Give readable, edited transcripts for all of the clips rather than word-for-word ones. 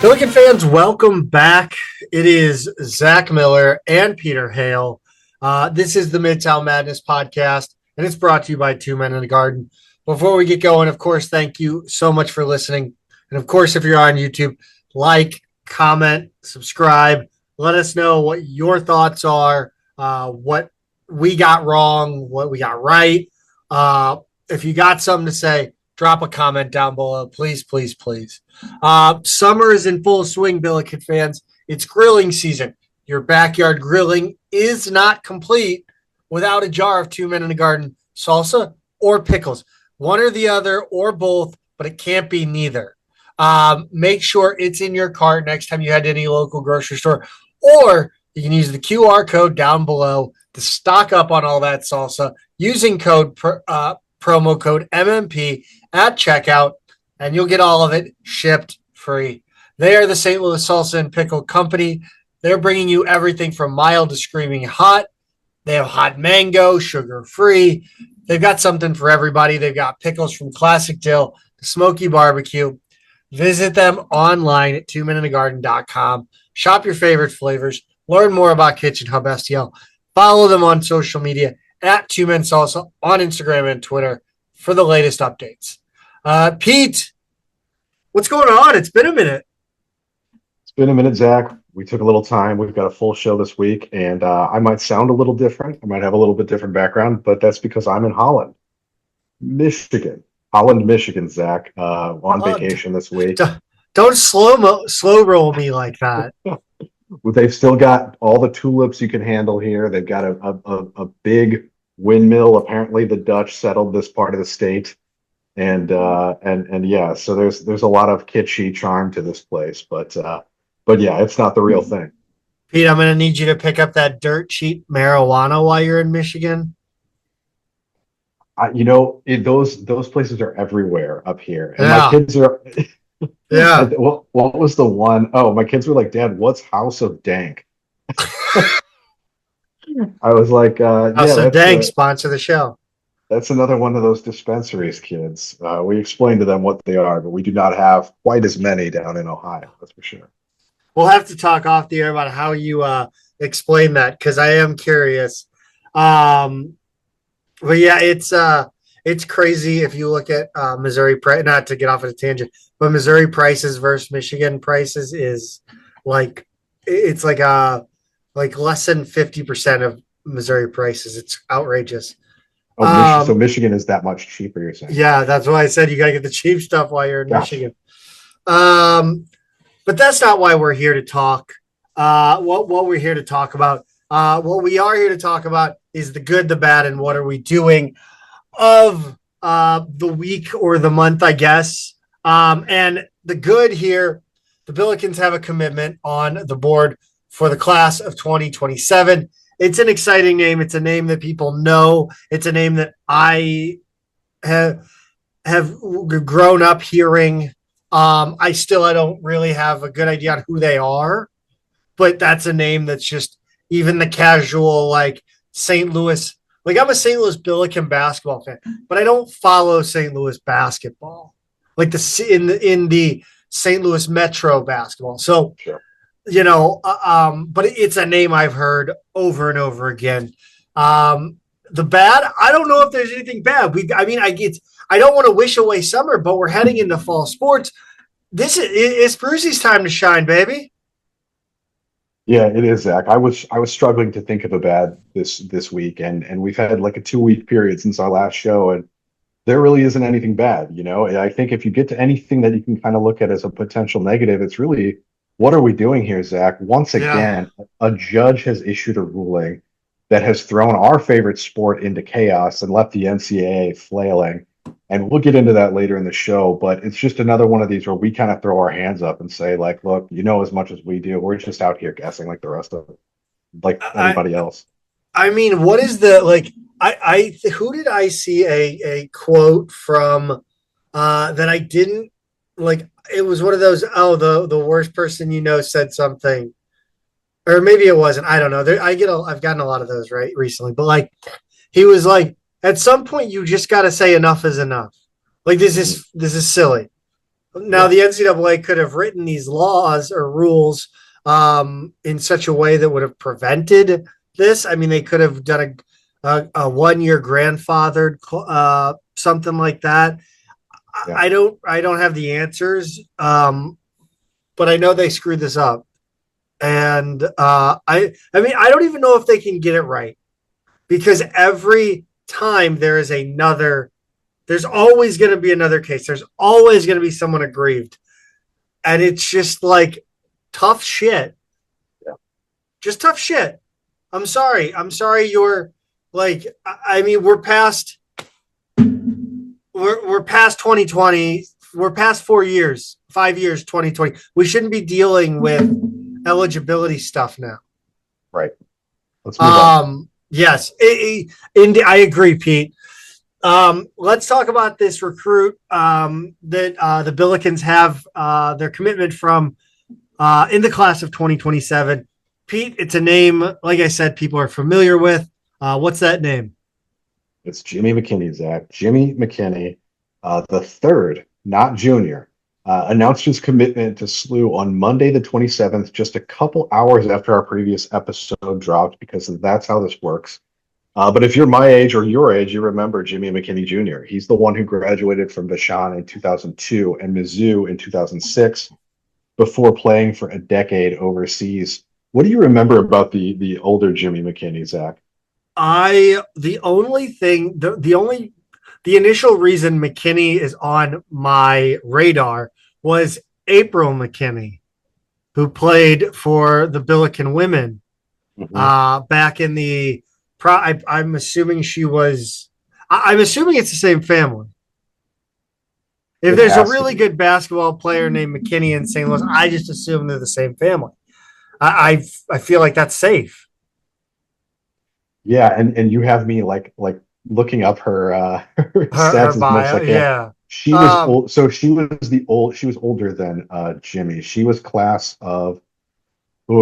Billiken fans, welcome back. It is Zach Miller and Peter Hale. This is the Midtown Madness Podcast, and it's brought to you by Two Men in the Garden. Before we get going, of course, thank you so much for listening. And of course, if you're on YouTube, like, comment, subscribe. Let us know what your thoughts are, what we got wrong, what we got right. If you got something to say, drop a comment down below. Please, please, please. Summer is in full swing, Billiken fans. It's grilling season. Your backyard grilling is not complete without a jar of Two Men in the Garden salsa or pickles. One or the other or both, but it can't be neither. Make sure it's in your cart next time you head to any local grocery store, or you can use the QR code down below to stock up on all that salsa using promo code MMP at checkout, and you'll get all of it shipped free. They are the St. Louis Salsa and Pickle Company. They're bringing you everything from mild to screaming hot. They have hot mango, sugar-free. They've got something for everybody. They've got pickles from classic dill to smoky barbecue. Visit them online at twomeninthegarden.com. Shop your favorite flavors. Learn more about Kitchen Hub STL. Follow them on social media at Two Men Salsa on Instagram and Twitter for the latest updates. Pete, what's going on? It's been a minute. It's been a minute, Zach. We took a little time. We've got a full show this week, and I might sound a little different. I might have a little bit different background, but that's because I'm in Holland, Michigan. Holland, Michigan, Zach, on vacation this week. Don't slow roll me like that. They've still got all the tulips you can handle here. They've got a big windmill. Apparently, the Dutch settled this part of the state. And yeah, so there's a lot of kitschy charm to this place, but yeah, it's not the real thing. Pete, I'm gonna need you to pick up that dirt cheap marijuana while you're in Michigan. Those places are everywhere up here, and yeah. My kids are. Yeah. What was the one? Oh, my kids were like, "Dad, what's House of Dank?" I was like, House of Dank, sponsor the show. That's another one of those dispensaries, kids. We explain to them what they are, but we do not have quite as many down in Ohio. That's for sure. We'll have to talk off the air about how you explain that, because I am curious. But yeah, it's crazy if you look at Missouri price. Not to get off on a tangent, but Missouri prices versus Michigan prices is like less than 50% of Missouri prices. It's outrageous. Oh, so Michigan is that much cheaper, you're saying? Yeah, that's why I said you got to get the cheap stuff while you're in Michigan. But that's not why we're here to talk. What we're here to talk about. What we are here to talk about is the good, the bad, and what are we doing of the week or the month, I guess. And the good here, the Billikens have a commitment on the board for the class of 2027. It's an exciting name. It's a name that people know. It's a name that I have grown up hearing. I don't really have a good idea on who they are, but that's a name that's just even the casual, like St. Louis. Like, I'm a St. Louis Billiken basketball fan, but I don't follow St. Louis basketball, like in the St. Louis Metro basketball. So, sure. But it's a name I've heard over and over again. The bad, I don't know if there's anything bad. I don't want to wish away summer, but we're heading into fall sports. This is Brucey's time to shine, baby. Yeah, it is, Zach. I was struggling to think of a bad this week, and we've had like a 2-week period since our last show, and there really isn't anything bad. I think if you get to anything that you can kind of look at as a potential negative, it's really, what are we doing here, Zach? Once again, a judge has issued a ruling that has thrown our favorite sport into chaos and left the NCAA flailing. And we'll get into that later in the show, but it's just another one of these where we kind of throw our hands up and say, like, look, as much as we do. We're just out here guessing like the rest of it, like anybody else. I mean, what is the, like, who did I see a quote from that I didn't, like, it was one of those, the worst person said something. Or maybe it wasn't. I don't know. I've gotten a lot of those right recently. But like, he was like, at some point, you just got to say enough is enough. Like, this is silly. Now, Yeah, the NCAA could have written these laws or rules in such a way that would have prevented this. I mean, they could have done a 1 year grandfathered something like that. yeah. I don't have the answers, but I know they screwed this up, and I mean, I don't even know if they can get it right because every time there's always going to be another case. There's always going to be someone aggrieved, and it's just like tough shit. Yeah. Just tough shit. I'm sorry. I'm sorry. You're like. I mean, we're past 2020. We're past 4 years, 5 years, 2020. We shouldn't be dealing with eligibility stuff now. Right. Let's move on. Yes, I agree, Pete. Let's talk about this recruit that the Billikens have their commitment from in the class of 2027. Pete, it's a name, like I said, people are familiar with. What's that name? It's Jimmy McKinney, Zach. Jimmy McKinney, the third, not junior, announced his commitment to SLU on Monday, the 27th, just a couple hours after our previous episode dropped, because that's how this works. But if you're my age or your age, you remember Jimmy McKinney Jr. He's the one who graduated from Vashon in 2002 and Mizzou in 2006 before playing for a decade overseas. What do you remember about the older Jimmy McKinney, Zach? The only thing, the initial reason McKinney is on my radar was April McKinney, who played for the Billiken women back in the. I'm assuming she was. I'm assuming it's the same family. If It there's a has to really be. good basketball player named McKinney in St. Louis, I just assume they're the same family. I feel like that's safe. Yeah, and you have me like looking up her her Her stats as much as bio, I can. yeah. She was Um, old, so she was older than Jimmy. She was class of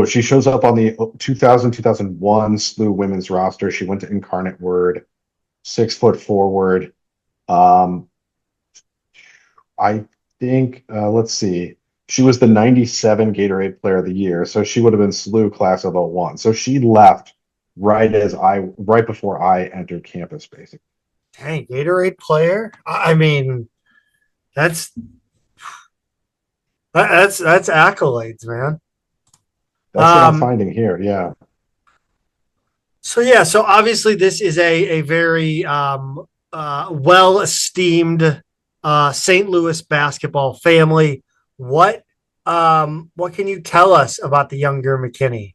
she shows up on the 2001 SLU women's roster. She went to Incarnate Word, 6 foot forward. Um, I think let's see. She was the 97 Gatorade Player of the Year, so she would have been SLU class of '01. So she left right before I entered campus, basically. Dang, Gatorade player. I mean, that's that's accolades, man. That's what I'm Um, finding here. Yeah. so yeah, so obviously this is a very well esteemed St. Louis basketball family. What can you tell us about the younger McKinney?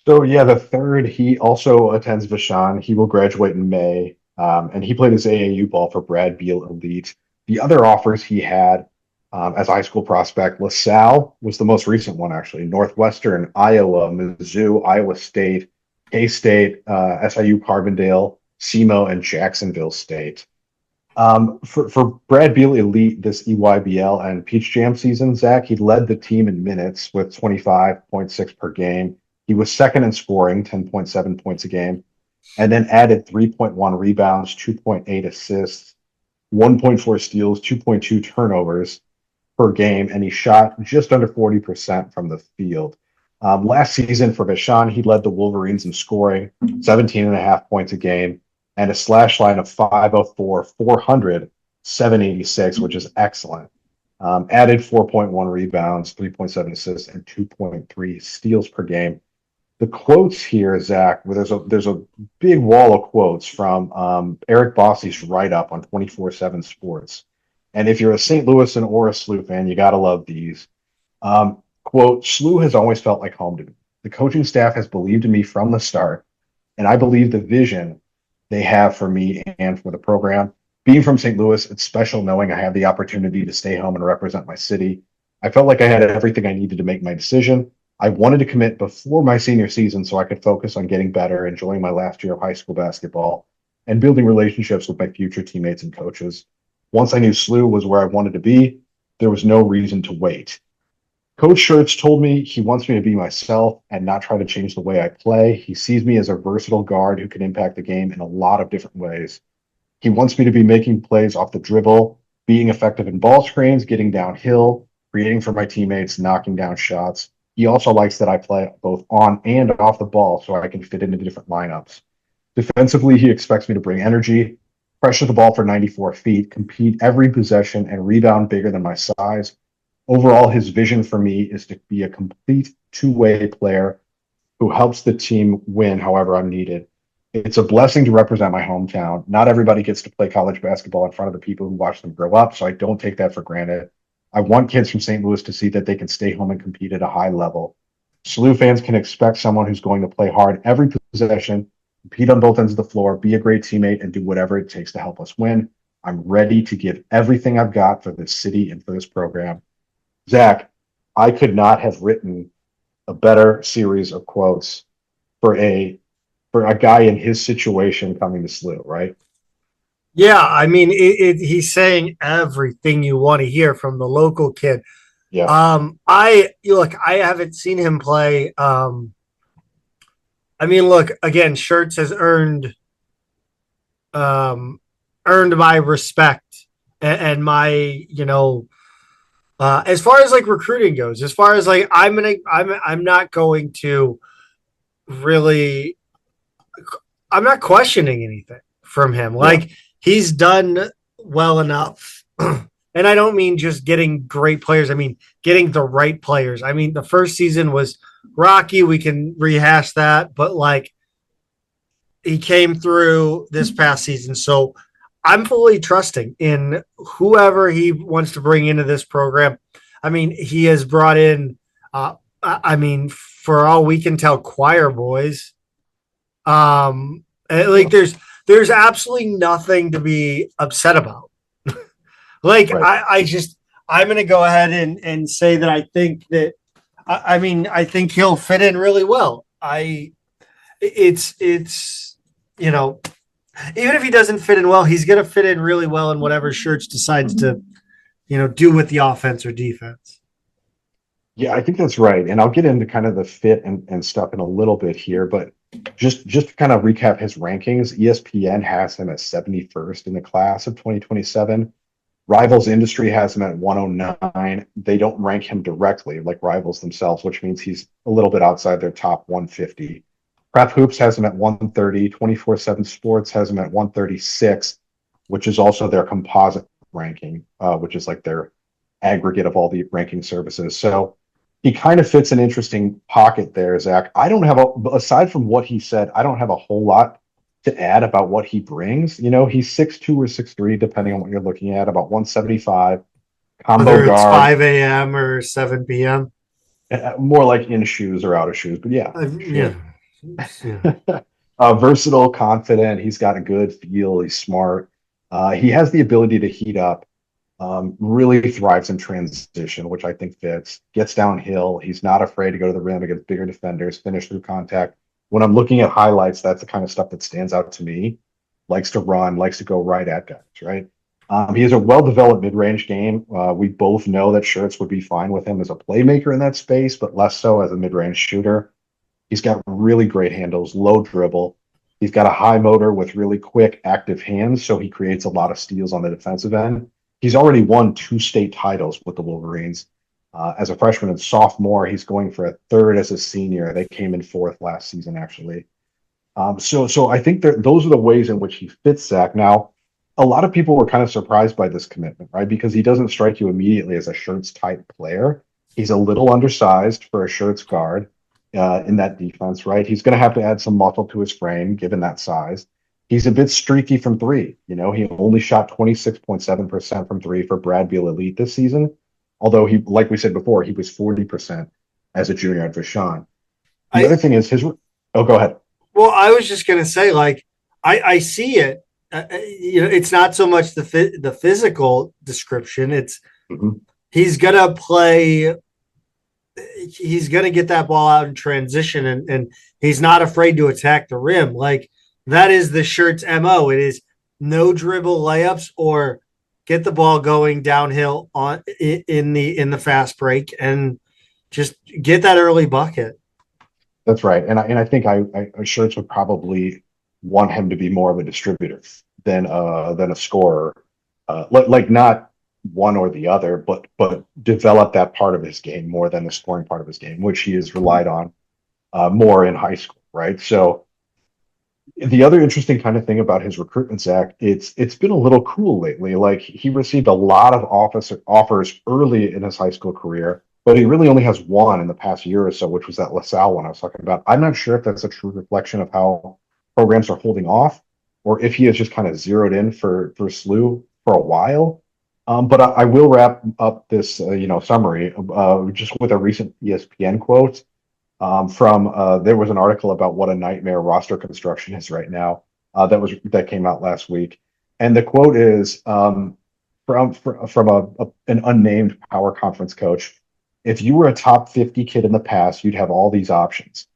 So yeah, the third, he also attends Vashon. He will graduate in May, and he played his AAU ball for Brad Beal Elite. The other offers he had as a high school prospect, LaSalle was the most recent one, actually. Northwestern, Iowa, Mizzou, Iowa State, K-State, SIU Carbondale, SEMO, and Jacksonville State. For Brad Beal Elite, this EYBL and Peach Jam season, Zach, he led the team in minutes with 25.6 per game. He was second in scoring, 10.7 points a game, and then added 3.1 rebounds, 2.8 assists, 1.4 steals, 2.2 turnovers per game, and he shot just under 40% from the field. Last season for Vashon, he led the Wolverines in scoring, 17 and a half points a game, and a slash line of 504, 400, 786, which is excellent. Added 4.1 rebounds, 3.7 assists, and 2.3 steals per game. The quotes here, Zach, where there's a big wall of quotes from Eric Bossie's write up on 24/7 Sports. And if you're a St. Louis and or a SLU fan, you gotta love these. Quote: "SLU has always felt like home to me. The coaching staff has believed in me from the start, and I believe the vision they have for me and for the program. Being from St. Louis, it's special knowing I have the opportunity to stay home and represent my city. I felt like I had everything I needed to make my decision. I wanted to commit before my senior season so I could focus on getting better, enjoying my last year of high school basketball, and building relationships with my future teammates and coaches. Once I knew SLU was where I wanted to be, there was no reason to wait. Coach Schertz told me he wants me to be myself and not try to change the way I play. He sees me as a versatile guard who can impact the game in a lot of different ways. He wants me to be making plays off the dribble, being effective in ball screens, getting downhill, creating for my teammates, knocking down shots. He also likes that I play both on and off the ball so I can fit into different lineups. Defensively, he expects me to bring energy, pressure the ball for 94 feet, compete every possession, and rebound bigger than my size. Overall, his vision for me is to be a complete two-way player who helps the team win however I'm needed. It's a blessing to represent my hometown. Not everybody gets to play college basketball in front of the people who watch them grow up, so I don't take that for granted. I want kids from St. Louis to see that they can stay home and compete at a high level. SLU fans can expect someone who's going to play hard every possession, compete on both ends of the floor, be a great teammate, and do whatever it takes to help us win. I'm ready to give everything I've got for this city and for this program. Zach, I could not have written a better series of quotes for a guy in his situation coming to SLU, right? Yeah, I mean, he's saying everything you want to hear from the local kid. Yeah. I haven't seen him play. I mean, look, again, Shirts has earned my respect and my, as far as like recruiting goes, as far as like I'm not going to really, I'm not questioning anything from him. Yeah. Like he's done well enough. And I don't mean just getting great players. I mean, getting the right players. I mean, the first season was rocky. We can rehash that, but like he came through this past season. So I'm fully trusting in whoever he wants to bring into this program. I mean, he has brought in, I mean, for all we can tell, choir boys. Like there's absolutely nothing to be upset about. Like right. I'm going to go ahead and say that I think that, I mean, I think he'll fit in really well. It's, even if he doesn't fit in well, he's going to fit in really well in whatever Shirts decides to, do with the offense or defense. Yeah, I think that's right. And I'll get into kind of the fit and stuff in a little bit here, but just to kind of recap his rankings, ESPN has him at 71st in the class of 2027. Rivals Industry has him at 109. They don't rank him directly like Rivals themselves, which means he's a little bit outside their top 150. Prep Hoops has him at 130. 24/7 Sports has him at 136, which is also their composite ranking, which is like their aggregate of all the ranking services. So he kind of fits an interesting pocket there, Zach. I don't have aside from what he said, I don't have a whole lot to add about what he brings. He's 6'2" or 6'3", depending on what you're looking at, about 175. Combo Whether it's guard, 5 a.m. or 7 p.m. More like in shoes or out of shoes, but yeah. Yeah. Versatile, confident. He's got a good feel. He's smart. He has the ability to heat up. Really thrives in transition, which I think fits. Gets downhill. He's not afraid to go to the rim against bigger defenders, finish through contact. When I'm looking at highlights, that's the kind of stuff that stands out to me. Likes to run, likes to go right at guys, right? He has a well-developed mid-range game. We both know that Shirts would be fine with him as a playmaker in that space, but less so as a mid-range shooter. He's got really great handles, low dribble. He's got a high motor with really quick, active hands, so he creates a lot of steals on the defensive end. He's already won 2 state titles with the Wolverines. As a freshman and sophomore, he's going for a third as a senior. They came in 4th last season, actually. So I think those are the ways in which he fits, Zach. Now, a lot of people were kind of surprised by this commitment, right? Because he doesn't strike you immediately as a Shirts type player. He's a little undersized for a Shirts guard in that defense, right? He's going to have to add some muscle to his frame, given that size. He's a bit streaky from three. He only shot 26.7% from three for Brad Beal Elite this season. Although he, like we said before, he was 40% as a junior at Vashon. The other thing is go ahead. Well, I was just going to say, like, I see it. It's not so much the physical description. It's he's going to play. He's going to get that ball out in transition, and he's not afraid to attack the rim. Like, that is the Shirts MO. It is no dribble layups or get the ball going downhill in the fast break and just get that early bucket. That's right, and I think Shirts would probably want him to be more of a distributor than a scorer. Like not one or the other, but develop that part of his game more than the scoring part of his game, which he has relied on more in high school, right? So the other interesting kind of thing about his recruitment, Zach, it's been a little cool lately. Like he received a lot of offers early in his high school career, but he really only has one in the past year or so, which was that LaSalle one I was talking about. I'm not sure if that's a true reflection of how programs are holding off, or if he has just kind of zeroed in for SLU for a while. But I will wrap up this summary just with a recent ESPN quote from there was an article about what a nightmare roster construction is right now that came out last week, and the quote is from an unnamed power conference coach. If you were a top 50 kid in the past, you'd have all these options.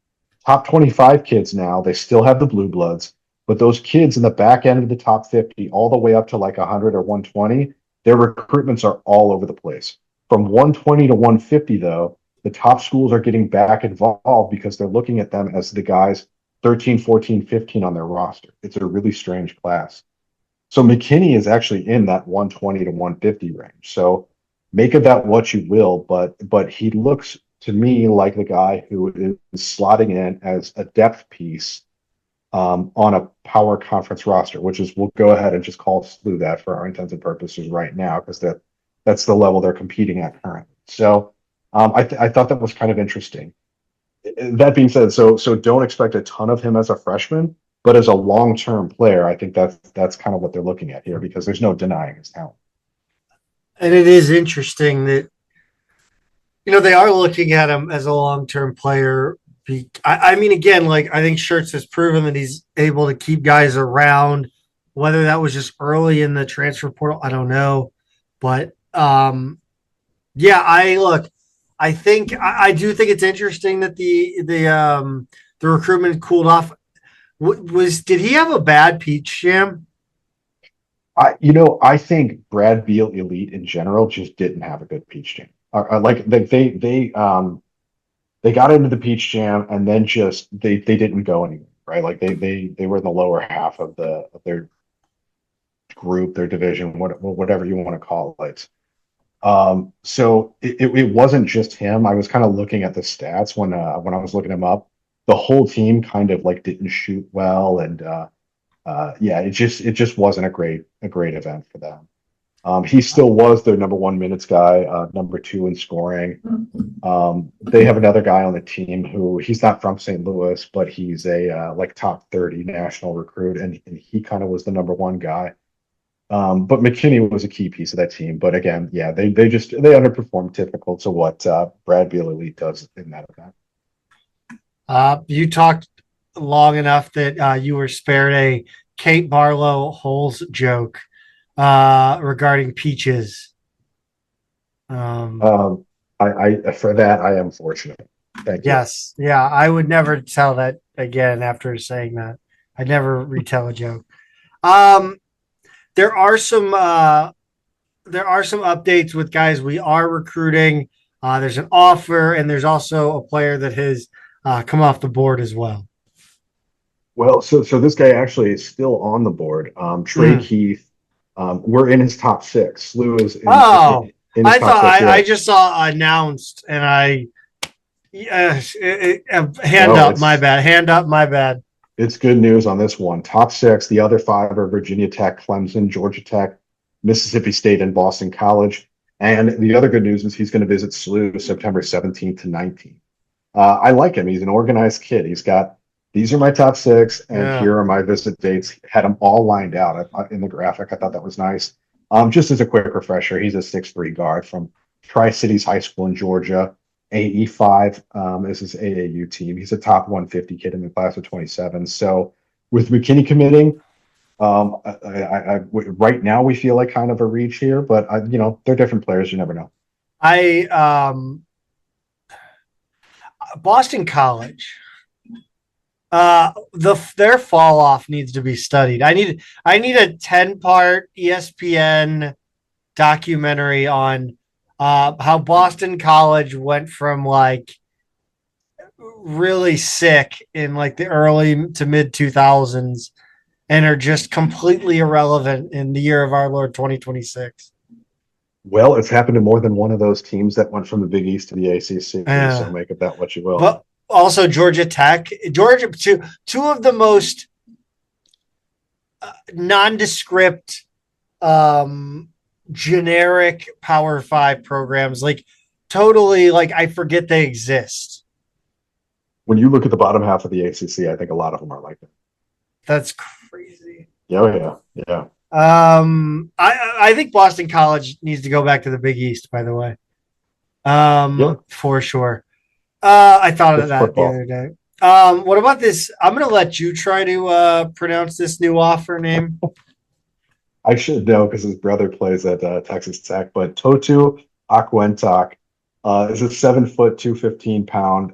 Top 25 kids now, they still have the blue bloods, but those kids in the back end of the top 50, all the way up to like 100 or 120, their recruitments are all over the place. From 120 to 150, though, the top schools are getting back involved because they're looking at them as the guys 13, 14, 15 on their roster. It's a really strange class. So McKinney is actually in that 120 to 150 range. So make of that what you will, but he looks to me like the guy who is slotting in as a depth piece on a power conference roster, which is we'll go ahead and just call SLU that for our intents and purposes right now, because that's the level they're competing at currently. So I thought that was kind of interesting. That being said, so don't expect a ton of him as a freshman, but as a long-term player, I think that's kind of what they're looking at here, because there's no denying his talent. And it is interesting that they are looking at him as a long-term player. I mean, again, like I think Schertz has proven that he's able to keep guys around. Whether that was just early in the transfer portal, I don't know, but yeah, I do think it's interesting that the recruitment cooled off. Did he have a bad peach jam? I think Brad Beal Elite in general just didn't have a good peach jam. Like they got into the peach jam and then just they didn't go anywhere, right? Like they were in the lower half of their group, their division, whatever you want to call it. So it wasn't just him. I was kind of looking at the stats when I was looking him up. The whole team kind of like didn't shoot well, and yeah, it just wasn't a great event for them. He still was their number one minutes guy, number two in scoring. They have another guy on the team who he's not from St. Louis, but he's a like top 30 national recruit, and he kind of was the number one guy. But McKinney was a key piece of that team. But again, yeah, they underperformed, typical to what Brad Beal Elite does in that event. You talked long enough that you were spared a Kate Barlow Holes joke regarding peaches. I for that I am fortunate. Thank you. Yes, yeah, I would never tell that again after saying that. I'd never retell a joke. There are some updates with guys we are recruiting. There's an offer, and there's also a player that has come off the board as well. Well, so this guy actually is still on the board. Trey Keith. We're in his top six. SLU is in his top six. I just saw announced, and hand up, my bad. It's good news on this one. Top six. The other five are Virginia Tech, Clemson, Georgia Tech, Mississippi State, and Boston College. And the other good news is he's going to visit SLU September 17th to 19th. I like him. He's an organized kid. He's got, these are my top six, and here are my visit dates. Had them all lined out in the graphic. I thought that was nice. Just as a quick refresher, he's a 6'3" guard from Tri-Cities High School in Georgia. AE5 is his AAU team. He's a top 150 kid in the class of 27. So with McKinney committing, right now we feel like kind of a reach here, but they're different players. You never know. Boston College, their fall off needs to be studied. I need a 10-part ESPN documentary on how Boston College went from like really sick in like the early to mid 2000s and are just completely irrelevant in the year of our Lord 2026. Well, it's happened to more than one of those teams that went from the Big East to the ACC. So Uh, make of that what you will. but also Georgia Tech, Georgia, two of the most nondescript, um, generic Power Five programs. Like totally, like I forget they exist. When you look at the bottom half of the ACC, I think a lot of them are like that. That's crazy. Yeah, oh, yeah, yeah. I think Boston College needs to go back to the Big East. By the way, Yeah, for sure. I thought of it's that the football. other day. What about this? I'm gonna let you try to pronounce this new offer name. I should know because his brother plays at Texas Tech, but Totu Aquentak is a 7 foot, 215 pound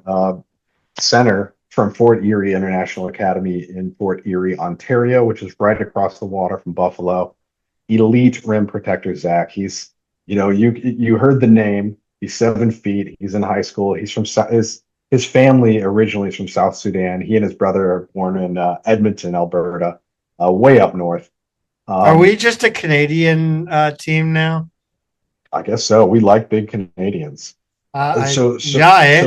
center from Fort Erie International Academy in Fort Erie, Ontario, which is right across the water from Buffalo. Elite rim protector, Zach. He's, you heard the name. He's 7 feet. He's in high school. He's from his family originally is from South Sudan. He and his brother are born in Edmonton, Alberta, way up north. Are we Um, just a Canadian team now? I guess so. We like big Canadians. I So so yeah, eh?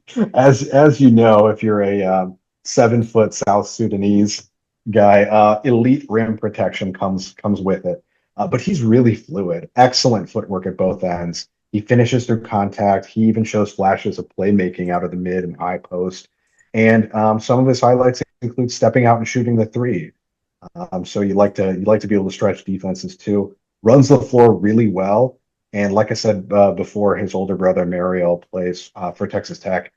so as you know, if you're a 7 foot South Sudanese guy, elite rim protection comes with it. But he's really fluid, excellent footwork at both ends. He finishes through contact. He even shows flashes of playmaking out of the mid and high post. And some of his highlights include stepping out and shooting the three. So you like to be able to stretch defenses too. Runs the floor really well. And like I said before, his older brother Mario plays for Texas Tech.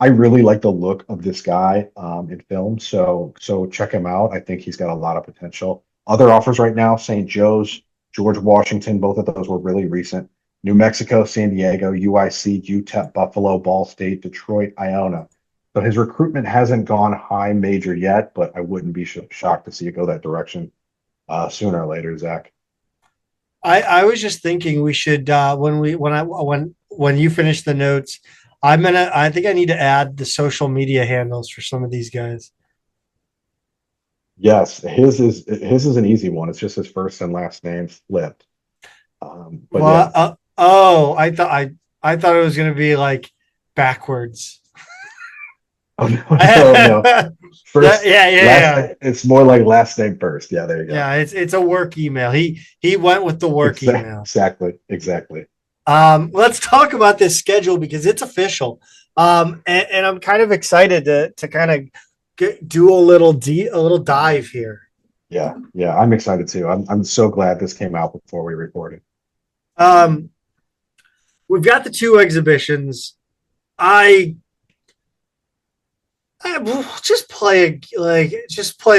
I really like the look of this guy in film, so check him out. I think he's got a lot of potential. Other offers right now: St. Joe's, George Washington. Both of those were really recent. New Mexico, San Diego, UIC, UTEP, Buffalo, Ball State, Detroit, Iona. So his recruitment hasn't gone high major yet, but I wouldn't be shocked to see it go that direction sooner or later, Zach. I was just thinking we should when you finish the notes, I think I need to add the social media handles for some of these guys. Yes, his is an easy one. It's just his first and last name flipped. But Well, yeah, oh, I thought it was gonna be like backwards. oh no, no, no. yeah, First, yeah, last yeah. name, it's more like last name first. Yeah, there you go. Yeah, it's a work email. He went with the work email. Exactly, exactly. Let's talk about this schedule because it's official. And I'm kind of excited to kind of do a little dive here. Yeah, yeah. I'm excited too. I'm so glad this came out before we recorded. Um, we've got the two exhibitions. I, I just play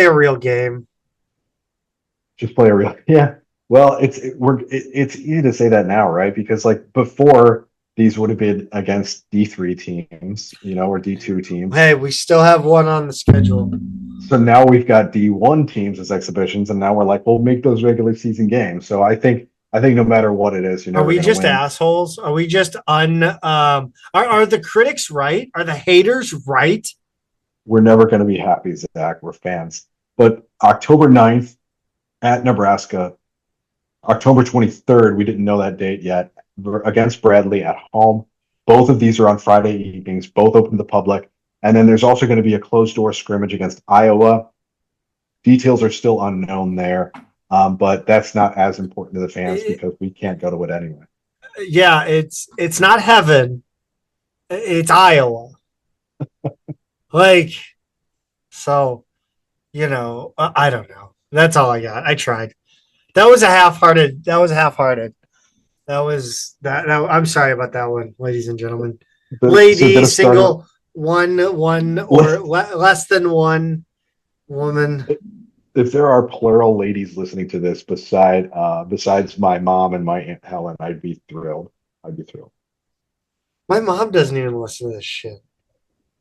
a real game. Just play a real. Yeah. Well, it's easy to say that now, right? Because like before, these would have been against D3 teams, or D2 teams. Hey, we still have one on the schedule. So now we've got D1 teams as exhibitions, and now we're like, we'll make those regular season games. So I think no matter what it is, you're Are never we going to just win. assholes? Are we just are the critics right? Are the haters right? We're never going to be happy, Zach. We're fans. But October 9th at Nebraska, October 23rd, we didn't know that date yet, we're against Bradley at home. Both of these are on Friday evenings, both open to the public. And then there's also going to be a closed door scrimmage against Iowa. Details are still unknown there, but that's not as important to the fans It, because we can't go to it anyway. yeah, it's not heaven. It's Iowa. Like so, I don't know. That's all I got. I tried. That was a half-hearted. That was half-hearted. I'm sorry about that one, ladies and gentlemen. It's a bit Lady, of starter. single, one or less than one woman. If there are plural ladies listening to this besides my mom and my Aunt Helen, I'd be thrilled. I'd be thrilled. My mom doesn't even listen to this shit.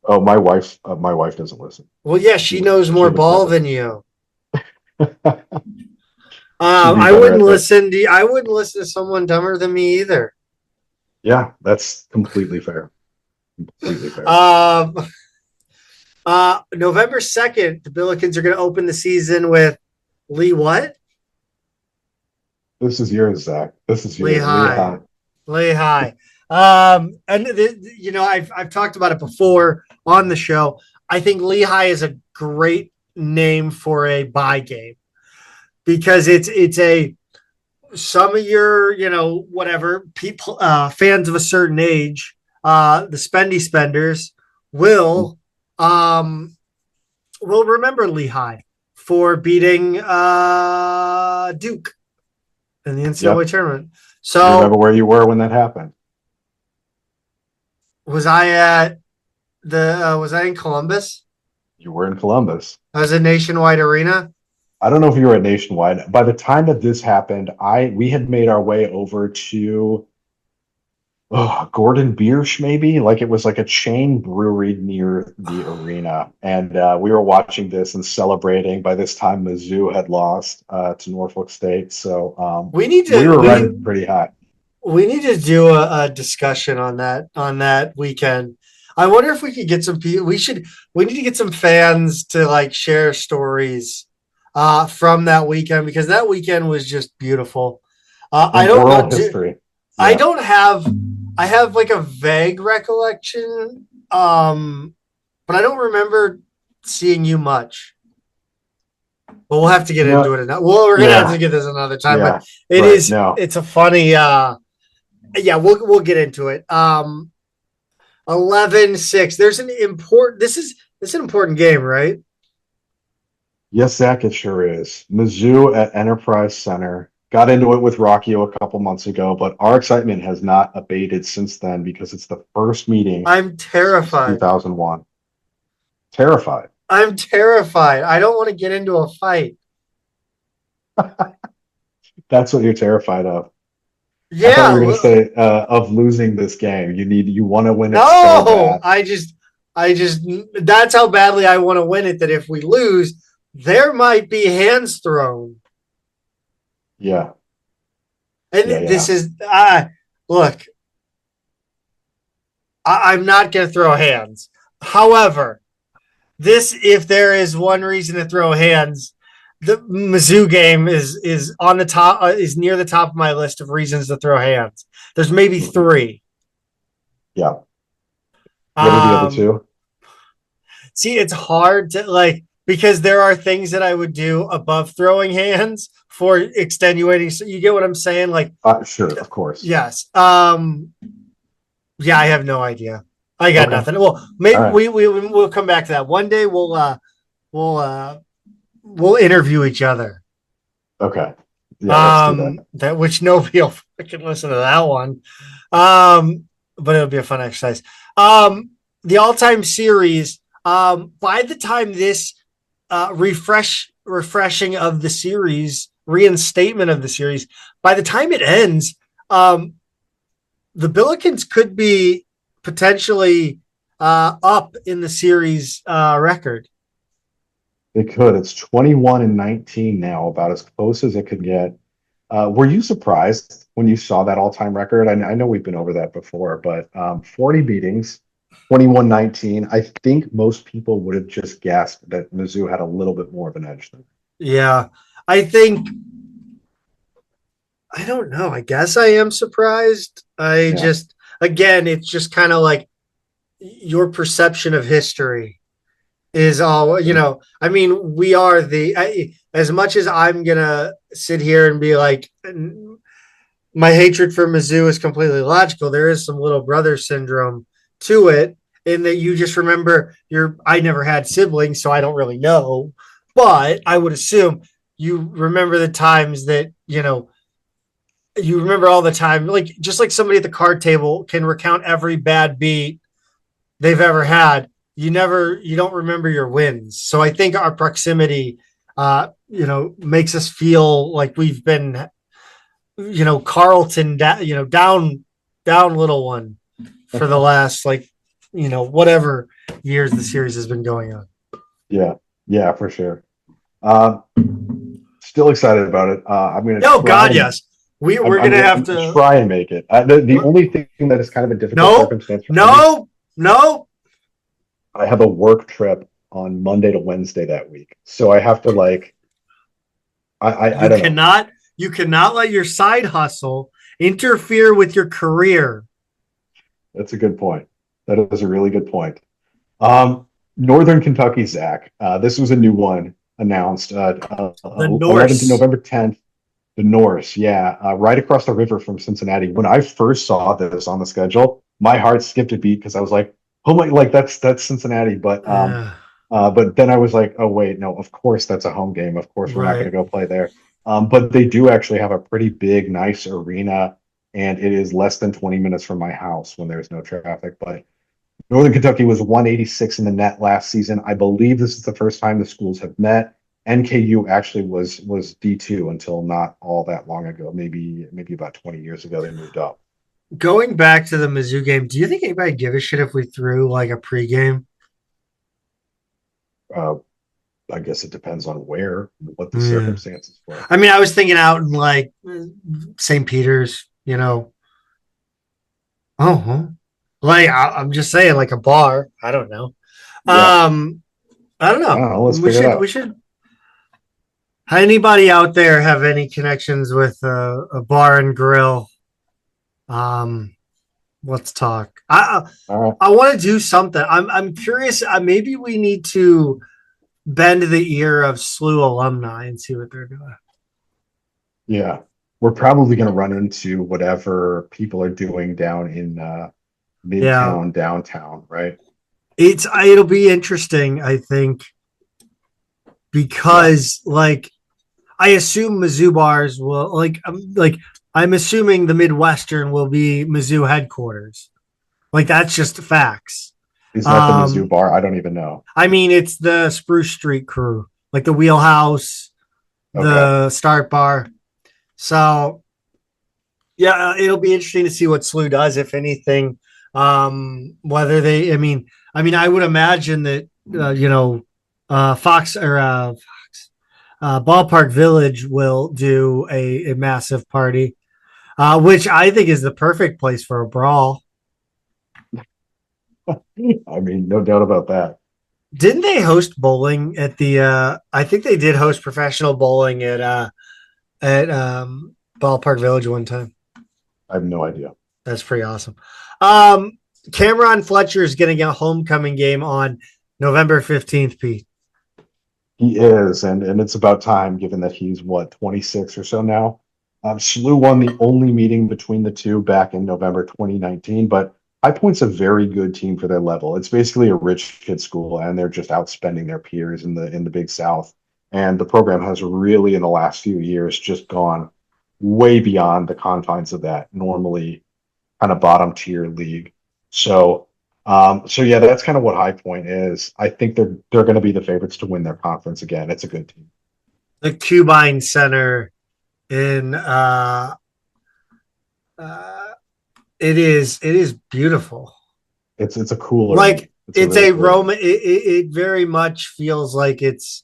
Oh, my wife doesn't listen. Well, yeah, She she would knows she more would ball never. than you. She'd be I better wouldn't at that. listen to. I wouldn't listen to someone dumber than me either. Yeah, that's completely fair. Completely fair. Um, November 2nd, the Billikens are going to open the season with Lee. What? This is yours, Zach. This is yours. Lehigh. Lehigh. I've talked about it before on the show. I think Lehigh is a great name for a bye game because it's a some of your whatever people fans of a certain age, the spendy spenders will remember Lehigh for beating Duke in the NCAA tournament. So you remember where you were when that happened? was I in Columbus? You were in Columbus. I was in Nationwide Arena. I don't know if you were at Nationwide. By the time that this happened, we had made our way over to Gordon Biersch, maybe. Like it was like a chain brewery near the arena, and we were watching this and celebrating. By this time, Mizzou had lost to Norfolk State, so we were riding pretty high. We need to do a discussion on that weekend. I wonder if we could get some people. We need to get some fans to like share stories from that weekend because that weekend was just beautiful. I don't know history. Yeah. I have like a vague recollection, but I don't remember seeing you much. But we'll have to get into it. We're gonna have to get this another time. Yeah. But it's a funny. We'll get into it. 11-6. There's an important. This is an important game, right? Yes, Zach, it sure is. Mizzou at Enterprise Center. Got into it with Rockio a couple months ago, but our excitement has not abated since then because it's the first meeting. I'm terrified. 2001. Terrified. I'm terrified. I don't want to get into a fight. That's what you're terrified of. Yeah. I thought you were going to say of losing this game. You want to win it. No, I just that's how badly I want to win it that if we lose, there might be hands thrown. Yeah. And this is look, I'm not going to throw hands. However, if there is one reason to throw hands, the Mizzou game is on the top, is near the top of my list of reasons to throw hands. There's maybe 3. Yeah. What are the other 2? See, it's hard to because there are things that I would do above throwing hands for extenuating. So you get what I'm saying? Sure, of course. Yes. I have no idea. I got nothing. Well, maybe we'll come back to that one day. We'll interview each other. Okay. Yeah, let's do that which nobody will freaking listen to that one. But it'll be a fun exercise. The all-time series. By the time this refreshing of the series, reinstatement of the series, by the time it ends, the Billikens could be potentially up in the series record. It could. It's 21-19 now, about as close as it could get. Were you surprised when you saw that all-time record? I know we've been over that before, but 40 beatings, 21-19. I think most people would have just guessed that Mizzou had a little bit more of an edge than. Yeah, I don't know. I guess I am surprised. Again, it's just kind of like your perception of history is all, I mean, we are as much as I'm going to sit here and be like, my hatred for Mizzou is completely logical. There is some little brother syndrome to it in that you just remember I never had siblings, so I don't really know, but I would assume you remember the times that, you remember all the time, just like somebody at the card table can recount every bad beat they've ever had. You don't remember your wins. So I think our proximity, makes us feel like we've been, Carlton, down little one for the last, whatever years the series has been going on. Yeah, for sure. Still excited about it. I'm going to. Oh God, yes. We're going to have to try and make it. The only thing that is kind of a difficult circumstance for me. No. I have a work trip on Monday to Wednesday that week, so I have to I don't know. you cannot let your side hustle interfere with your career. That's a good point. That is a really good point. Um, Northern Kentucky, Zach. This was a new one announced. The 11th to Norse. November 10th. The Norse, yeah, right across the river from Cincinnati. When I first saw this on the schedule, my heart skipped a beat because I was like, "Oh my, like that's Cincinnati." But then I was like, "Oh wait, no, of course that's a home game. Of course we're not going to Right. go play there." But they do actually have a pretty big, nice arena, and it is less than 20 minutes from my house when there's no traffic. But Northern Kentucky was 186 in the net last season. I believe this is the first time the schools have met. NKU actually was D2 until not all that long ago. Maybe about 20 years ago they moved up. Going back to the Mizzou game, do you think anybody give a shit if we threw like a pregame? Uh, I guess it depends on what the Yeah. circumstances were. I mean, I was thinking out in like St. Peter's, Oh, huh. Like I'm just saying, like a bar. I don't know. Yeah, I don't I know. don't know. Let's We figure it should. We out. should. Anybody out there have any connections with a bar and grill? Um, let's talk. All right. I want to do something. I'm curious. Maybe we need to bend the ear of SLU alumni and see what they're doing. Yeah, we're probably going to run into whatever people are doing down in Yeah, Midtown, downtown, right? it'll be interesting. I think Yeah. because like I assume Mizzou bars will like I'm assuming the Midwestern will be Mizzou headquarters. Like that's just facts. Is that the Mizzou Um, bar? I don't even know. I mean it's the Spruce Street crew, like the Wheelhouse, Okay. the Start Bar. So yeah, it'll be interesting to see what SLU does, if anything. Whether they, I would imagine that Fox or Ballpark Village will do a massive party, which I think is the perfect place for a brawl. I mean, no doubt about that. Didn't they host bowling at the? I think they did host professional bowling at Ballpark Village one time. I have no idea. That's pretty awesome. Um, Cameron Fletcher is getting a homecoming game on November 15th, Pete. He is, and it's about time, given that he's what 26 or so now. SLU won the only meeting between the two back in November 2019, but High Point's a very good team for their level. It's basically a rich kid school, and they're just outspending their peers in the Big South. And the program has really, in the last few years, just gone way beyond the confines of that normally kind of bottom tier league. So, so yeah, that's kind of what High Point is. I think they're going to be the favorites to win their conference again. It's a good team. The Cubine Center in uh, it is beautiful. It's a cool arena. Like It's a it's really a cool arena. Roman. It very much feels like it's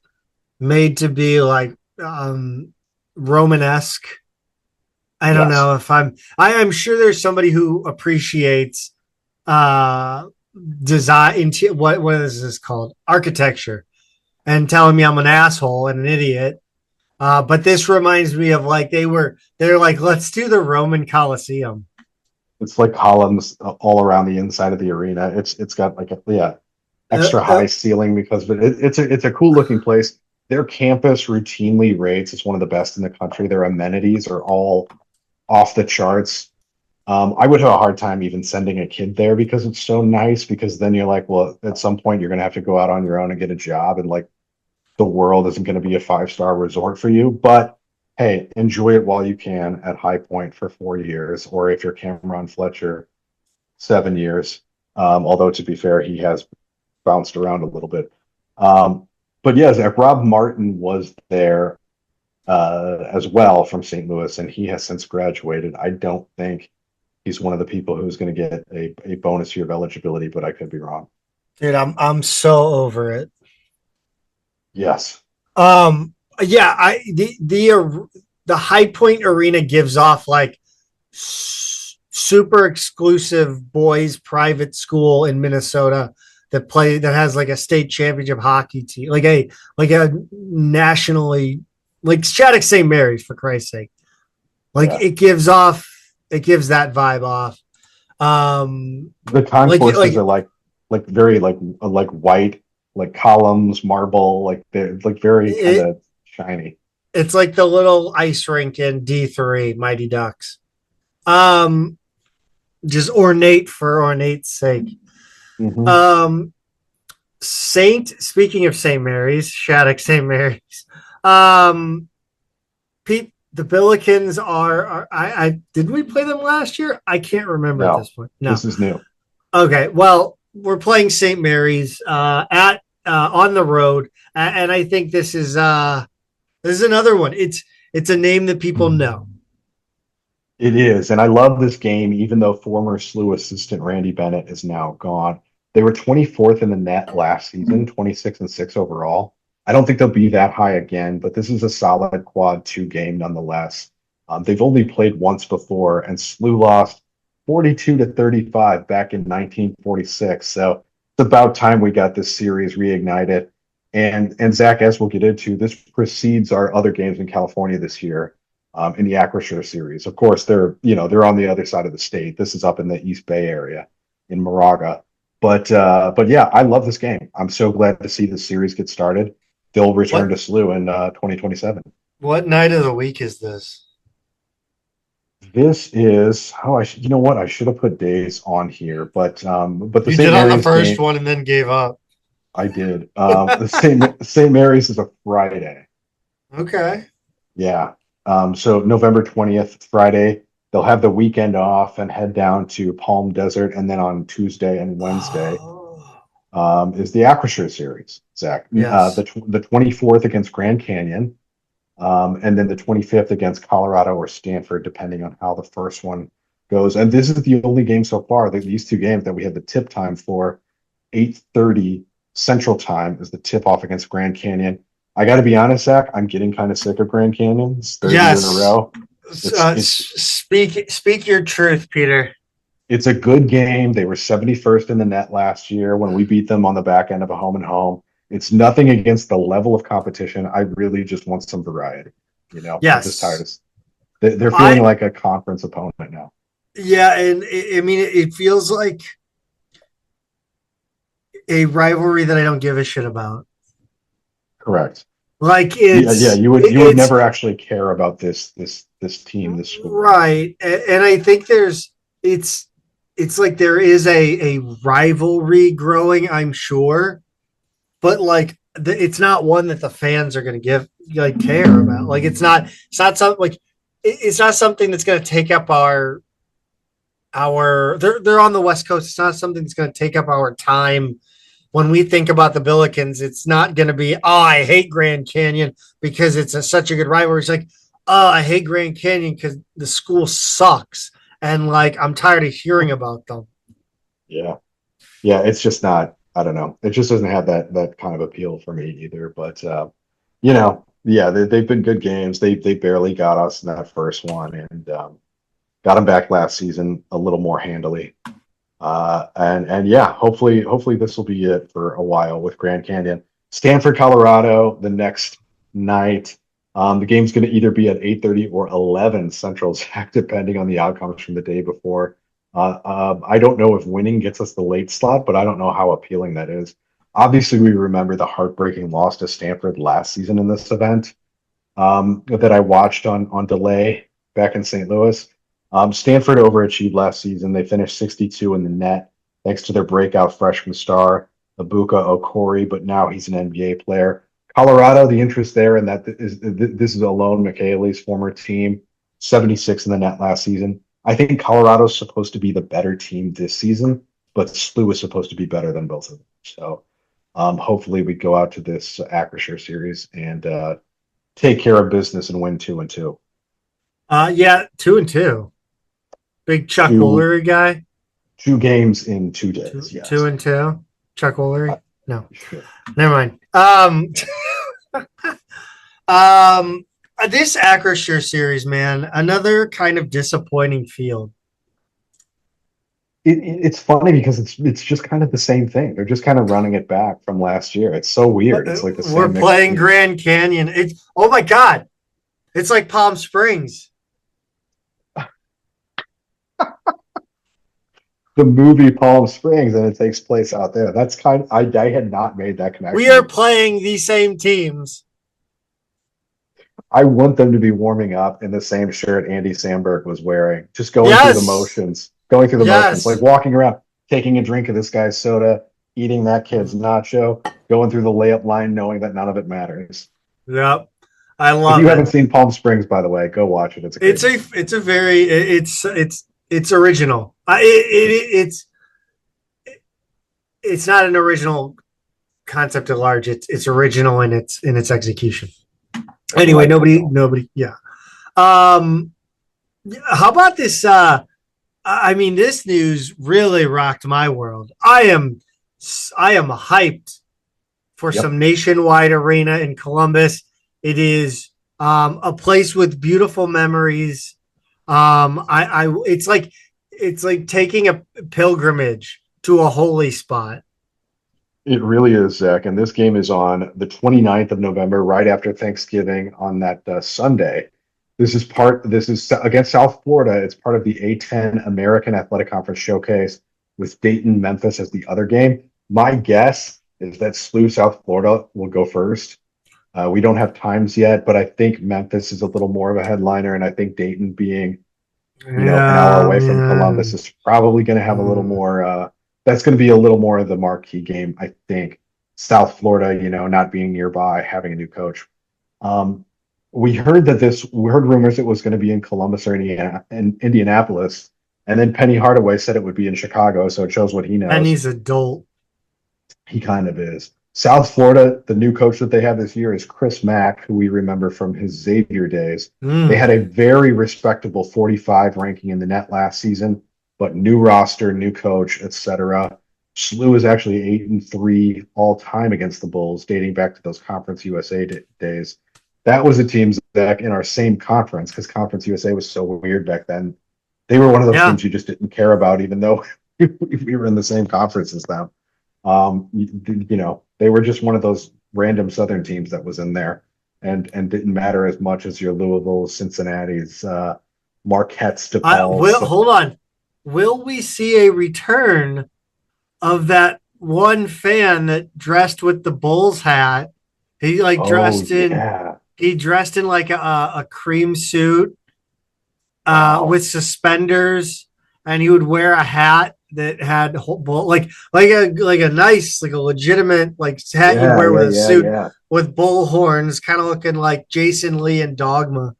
made to be like Romanesque. I don't Yes, know if I'm sure there's somebody who appreciates uh design into what is this called, architecture, and telling me I'm an asshole and an idiot. But this reminds me of like they're like, let's do the Roman Colosseum. it's like columns all around the inside of the arena. It's got like a yeah Uh, extra uh, high ceiling because of it. It's a cool looking place. Their campus routinely rates as one of the best in the country. Their amenities are all off the charts. I would have a hard time even sending a kid there because it's so nice. Because then you're like, well, at some point you're gonna have to go out on your own and get a job, and like the world isn't going to be a 5-star resort for you. But hey, enjoy it while you can at High Point for 4 years, or if you're Cameron Fletcher, 7 years. Although to be fair, he has bounced around a little bit. But yes, Rob Martin was there as well from St. Louis, and he has since graduated. I don't think he's one of the people who's going to get a bonus year of eligibility, but I could be wrong. Dude, I'm so over it. Yes. Yeah, the High Point Arena gives off like super exclusive boys private school in Minnesota that has like a state championship hockey team, like a nationally, like Shattuck St. Mary's, for Christ's sake. Like Yeah. it gives that vibe off. The Like concourses like are like very like white, like columns, marble, like they're like very kind it, of shiny. it's like the little ice rink in D3 Mighty Ducks. Um, just ornate for ornate's sake. Hmm. Um, Speaking of St. Mary's, Shattuck St. Mary's. Um, Pete, the Billikens are I did we play them last year? I can't remember at this No, point. No. this is new. Okay. Well, we're playing St. Mary's at on the road, and I think this is another one. It's a name that people know. It is, and I love this game, even though former SLU assistant Randy Bennett is now gone. They were 24th in the net last season, 26-6 overall. I don't think they'll be that high again, but this is a solid quad two game nonetheless. They've only played once before, and SLU lost 42-35 back in 1946. So it's about time we got this series reignited. And Zach, as we'll get into, this precedes our other games in California this year in the Acrisure series. Of course, they're on the other side of the state. This is up in the East Bay area in Moraga. But yeah, I love this game. I'm so glad to see the series get started. They'll return What to SLU in 2027. what night of the week is this? This is you know what, I should have put days on here, but the You St. did on the Mary's first game one and then gave up. I did. The St. Mary's is a Friday. Okay. Yeah. So November 20th, Friday, they'll have the weekend off and head down to Palm Desert. And then on Tuesday and Wednesday Oh, is the Acrisure series, Zach. yes. The 24th against Grand Canyon, and then the 25th against Colorado or Stanford, depending on how the first one goes. And this is the only game so far, these two games that we have the tip time for. 8:30 Central Time is the tip off against Grand Canyon. I got to be honest, Zach, I'm getting kind of sick of Grand Canyons. Third year in a Yes. row. Speak your truth, Peter. It's a good game. They were 71st in the net last year when we beat them on the back end of a home and home. It's nothing against the level of competition. I really just want some variety. I'm just tired Yes. of. They're feeling I like a conference opponent now. Yeah, and I mean it feels like a rivalry that I don't give a shit about. Correct. Like Yeah. You would it's never actually care about this team, this school. right, and I think it's it's like there is a rivalry growing, I'm sure, but like it's not one that the fans are going to give like care about. Like it's not something like it's not something that's going to take up our they're on the West Coast. It's not something that's going to take up our time when we think about the Billikens. It's not going to be, I hate Grand Canyon because it's such a good rivalry. It's like, oh, I hate Grand Canyon because the school sucks. And like, I'm tired of hearing about them. Yeah. Yeah, it's just not, I don't know. It just doesn't have that kind of appeal for me either. But yeah, they've been good games. They barely got us in that first one and got them back last season a little more handily. And yeah, hopefully this will be it for a while with Grand Canyon. Stanford, Colorado, the next night. The game's going to either be at 8:30 or 11 Central, depending on the outcomes from the day before. I don't know if winning gets us the late slot, but I don't know how appealing that is. Obviously, we remember the heartbreaking loss to Stanford last season in this event that I watched on delay back in St. Louis. Stanford overachieved last season. They finished 62 in the net thanks to their breakout freshman star, Ibuka Okori, but now he's an NBA player. Colorado, the interest there, and this is Alon McKaylee's former team, 76 in the net last season. I think Colorado's supposed to be the better team this season, but SLU is supposed to be better than both of them. So hopefully we go out to this Acrisure series and take care of business and win 2-2. Yeah, 2-2. Big Chuck Two Woolery guy. two games in 2 days. Yes. 2-2. Chuck Woolery. No, Sure. never mind. This Acrisure series, man, another kind of disappointing field. It's funny because it's just kind of the same thing. They're just kind of running it back from last year. It's so weird. It's like the We're same mix of playing teams. Grand Canyon. It's oh my god, it's like Palm Springs. the movie Palm Springs, and it takes place out there. That's I had not made that connection. We are playing the same teams. I want them to be warming up in the same shirt Andy Samberg was wearing, just going through the motions, like walking around, taking a drink of this guy's soda, eating that kid's nacho, going through the layup line, knowing that none of it matters. Yep. I love it. If you haven't seen Palm Springs, by the way, go watch it. It's original. It's not an original concept at large. It's original in its execution. Anyway, nobody. Yeah. How about this? This news really rocked my world. I am hyped for some nationwide arena in Columbus. It is a place with beautiful memories. It's like taking a pilgrimage to a holy spot. It really is, Zach. And this game is on the 29th of November, right after Thanksgiving on that Sunday. This is against South Florida. It's part of the A10 American Athletic Conference Showcase with Dayton, Memphis as the other game. My guess is that SLU South Florida will go first. We don't have times yet, but I think Memphis is a little more of a headliner, and I think Dayton being an hour away from Columbus is probably going to have a little more. That's going to be a little more of the marquee game, I think. South Florida, not being nearby, having a new coach. We heard rumors it was going to be in Columbus or Indianapolis, and then Penny Hardaway said it would be in Chicago, so it shows what he knows. Penny's adult. He kind of is. South Florida, the new coach that they have this year is Chris Mack, who we remember from his Xavier days. They had a very respectable 45 ranking in the net last season, but new roster, new coach, etc. SLU is actually 8-3 all time against the Bulls, dating back to those Conference USA days. That was a team, Zach, in our same conference, because Conference USA was so weird back then. They were one of those teams you just didn't care about, even though we were in the same conference as them. They were just one of those random Southern teams that was in there and didn't matter as much as your Louisville, Cincinnati's, Marquette's, DePaul's. Hold on. Will we see a return of that one fan that dressed with the Bulls hat? He dressed in like a cream suit with suspenders, and he would wear a hat that had like a nice, like a legitimate hat you wear with a suit with bull horns, kind of looking like Jason Lee in Dogma.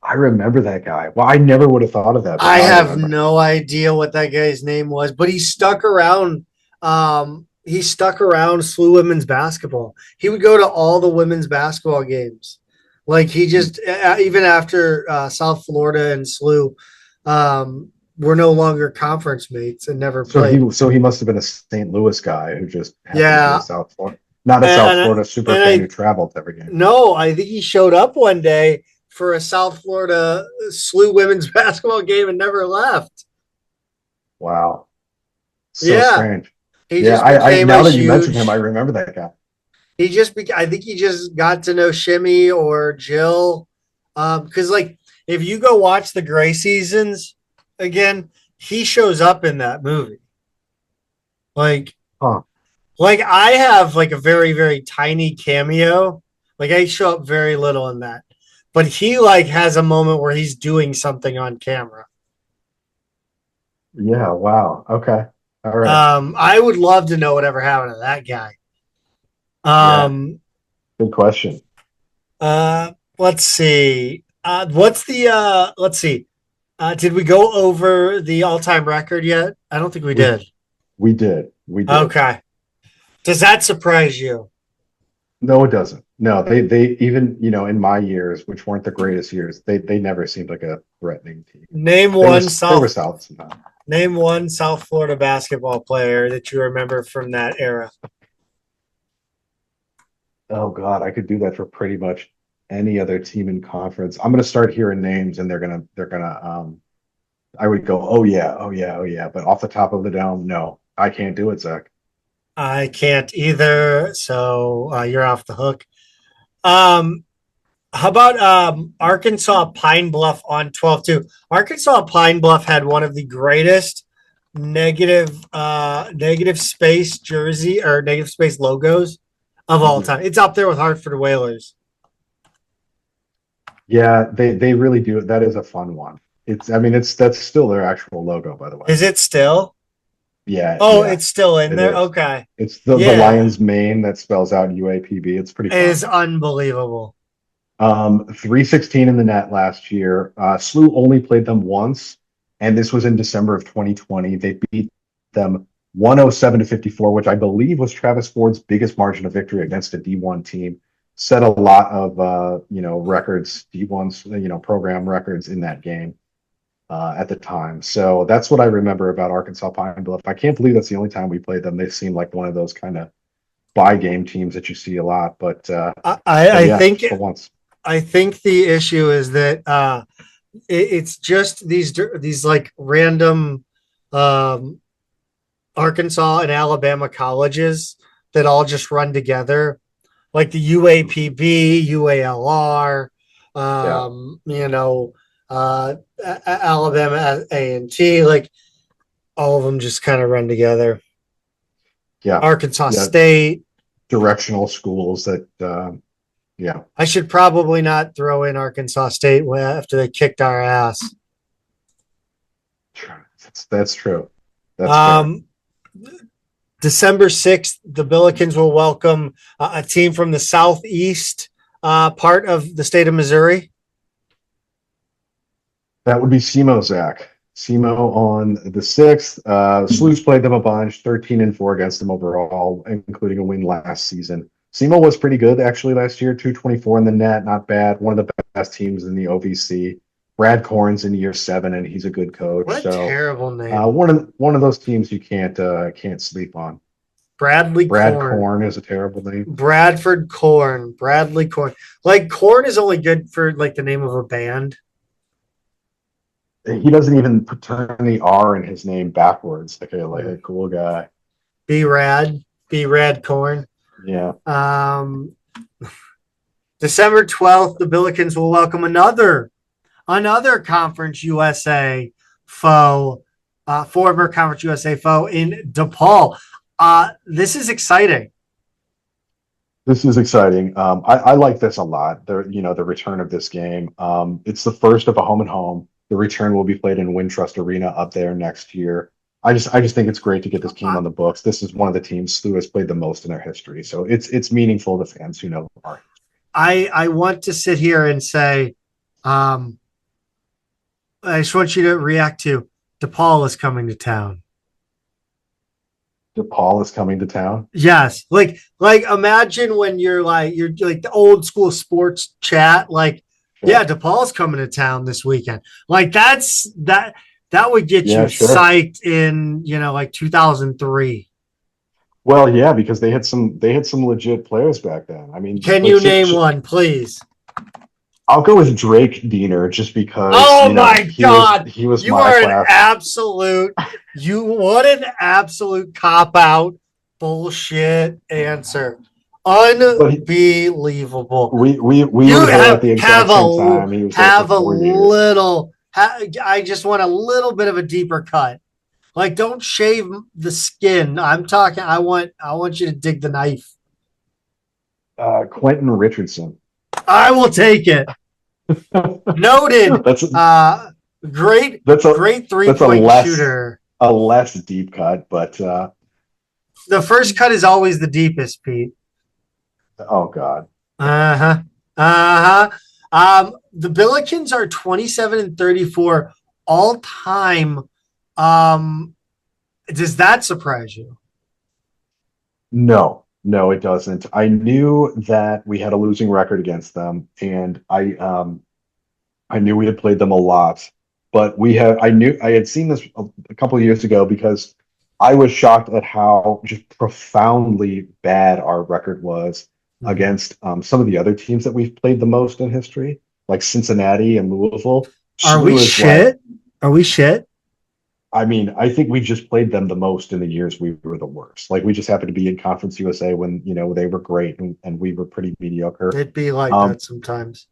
I remember that guy. Well, I never would have thought of that. I have no idea what that guy's name was, but he stuck around. He stuck around SLU women's basketball. He would go to all the women's basketball games. Like he just, even after South Florida and SLU were no longer conference mates and never played. So he must have been a St. Louis guy who just happened to be South Florida, not a South Florida super fan who traveled to every game. No, I think he showed up one day for a South Florida SLU women's basketball game and never left. Wow. So strange. Now that you mentioned him, I remember that guy. I think he just got to know Shimmy or Jill. Because if you go watch the Gray Seasons again, he shows up in that movie. I have a very, very tiny cameo. I show up very little in that. But he has a moment where he's doing something on camera. Yeah, wow. Okay. All right. I would love to know whatever happened to that guy. Good question. Let's see. Did we go over the all-time record yet? I don't think we did. We did. Okay. Does that surprise you? No, it doesn't. No, they even, in my years, which weren't the greatest years, they never seemed like a threatening team. Name one South Florida basketball player that you remember from that era. Oh God, I could do that for pretty much any other team in conference. I'm going to start hearing names, and they're gonna. I would go, oh yeah, but off the top of the dome, no, I can't do it, Zach. I can't either, so you're off the hook. How about Arkansas Pine Bluff on 12-2? Arkansas Pine Bluff had one of the greatest negative space jersey or negative space logos of all time. It's up there with Hartford Whalers. Yeah, they really do. That is a fun one. That's still their actual logo, by the way. Is it still? Yeah, Oh, yeah, it's still in it there. is. Okay. It's the lion's mane that spells out UAPB. It's pretty It is fun. unbelievable. 316 in the net last year. SLU only played them once, and this was in December of 2020. They beat them 107-54, which I believe was Travis Ford's biggest margin of victory against a D1 team. Set a lot of records, D1's program records in that game at the time. So that's what I remember about Arkansas Pine Bluff. I can't believe that's the only time we played them. They seem like one of those kind of buy game teams that you see a lot, but I yeah, think for once. I think the issue is that it's just these like random Arkansas and Alabama colleges that all just run together, like the UAPB, UALR, Yeah. Alabama A&T, like all of them just kind of run together. Yeah. Arkansas Yeah. State. Directional schools that, yeah. I should probably not throw in Arkansas State after they kicked our ass. That's true. That's fair. December 6th, the Billikens will welcome a team from the southeast part of the state of Missouri. That would be SEMO, Zach. SEMO on the 6th. SLU's played them a bunch, 13-4 against them overall, including a win last season. SEMO was pretty good actually last year, 224 in the net, not bad. One of the best teams in the OVC. Brad Korn's in year 7, and he's a good coach. What a terrible name! One of those teams you can't sleep on. Brad Korn is a terrible name. Bradley Korn. Like Korn is only good for like the name of a band. He doesn't even turn the R in his name backwards. Okay, like a cool guy. Be rad Korn. Yeah. December 12th, the Billikens will welcome another Conference USA foe, former Conference USA foe in DePaul. This is exciting. This is exciting. I like this a lot. The return of this game. It's the first of a home and home. The return will be played in Wintrust Arena up there next year. I just think it's great to get this game on the books. This is one of the teams SLU has played the most in their history, so it's meaningful to fans who know our history. I want to sit here and say, I just want you to react to DePaul is coming to town. DePaul is coming to town. Yes, like imagine when you're like the old school sports chat, like. Sure. Yeah, DePaul's coming to town this weekend. Like that would get you psyched in, like 2003. Well, yeah, because they had some legit players back then. I mean, can you name one, please? I'll go with Drake Diener just because. Oh my God, he was you my are class. What an absolute cop out bullshit answer. Unbelievable. We were there at the exact same time. He was have a little. I just want a little bit of a deeper cut. Like, don't shave the skin. I'm talking. I want you to dig the knife. Quentin Richardson. I will take it. Noted. Great 3-point shooter. A less deep cut, but the first cut is always the deepest, Pete. Oh God. The Billikens are 27-34 all time. Does that surprise you? No, it doesn't. I knew that we had a losing record against them, and I knew we had played them a lot. But I had seen this a couple of years ago because I was shocked at how just profoundly bad our record was against some of the other teams that we've played the most in history, like Cincinnati and Louisville. Are we shit? I mean, I think we just played them the most in the years we were the worst. Like, we just happened to be in Conference USA when, they were great and we were pretty mediocre. It'd be like that sometimes.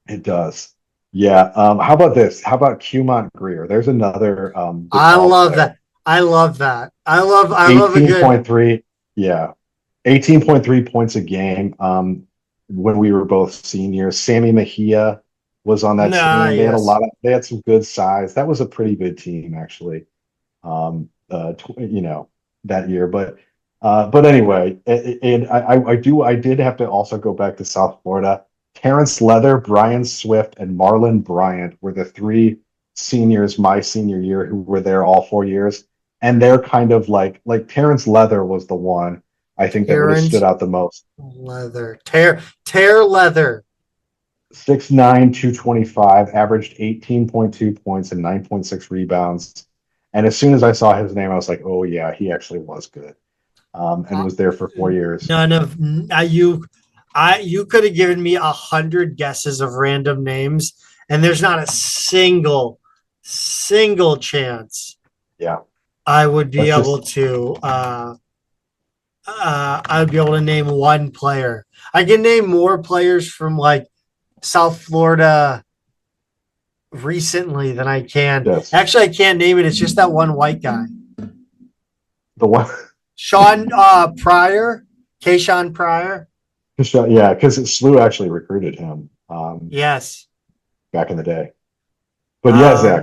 It does. Yeah. How about this? How about Cumont Greer? There's another. I love that. I love that. I love a good 18.3, yeah, 18.3 points a game. When we were both seniors, Sammy Mejia was on that team. They had yes. they had some good size. That was a pretty good team, actually. That year, but anyway, and I did have to also go back to South Florida. Terrence Leather, Brian Swift, and Marlon Bryant were the three seniors my senior year who were there all 4 years. And they're kind of like Terrence Leather was the one I think that would have stood Terrence out the most. Leather. Tear leather. 6'9", 225, averaged 18.2 points and 9.6 rebounds. And as soon as I saw his name, I was like, oh yeah, he actually was good. And Uh, was there for 4 years. None of you could have given me 100 guesses of random names, and there's not a single chance Yeah, I would be that's able just to I would be able to name one player. I can name more players from like South Florida recently than I can. this. Actually, I can't name it. It's just that one white guy. The one, Sean Pryor. Kayshawn Pryor. yeah, because SLU actually recruited him Yes. back in the day. But yeah, Zach.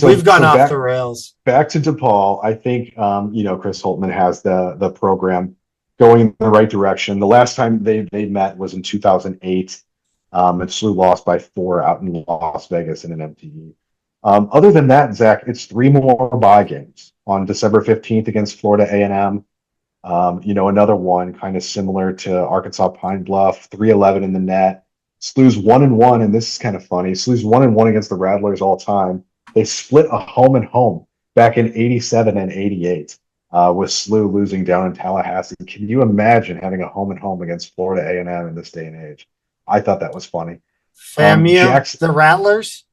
We've gone So off the rails. back to DePaul. I think Chris Holtman has the program going in the right direction. The last time they met was in 2008. And SLU lost by 4 out in Las Vegas in an MTE. Other than that, Zach, it's 3 more bye games on December 15th against Florida A&M. Another one kind of similar to Arkansas Pine Bluff, 3-11 in the net. SLU's 1-1, and this is kind of funny. SLU's 1-1 against the Rattlers all time. They split a home and home back in 87 and 88, with SLU losing down in Tallahassee. Can you imagine having a home and home against Florida A&M in this day and age? I thought that was funny. FAMU, the Rattlers.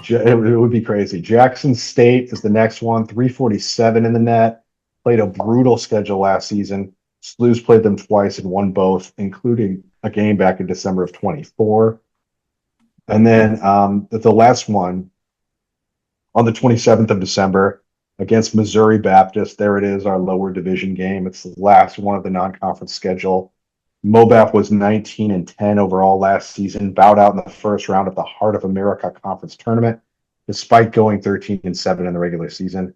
It would be crazy. Jackson State is the next one, 347 in the net. Played a brutal schedule last season. SLU's played them twice and won both, including a game back in December of 24. And then the last one on the 27th of December against Missouri Baptist. There it is, our lower division game. It's the last one of the non-conference schedule. MoBap was 19-10 overall last season, bowed out in the first round of the Heart of America Conference Tournament, despite going 13-7 in the regular season.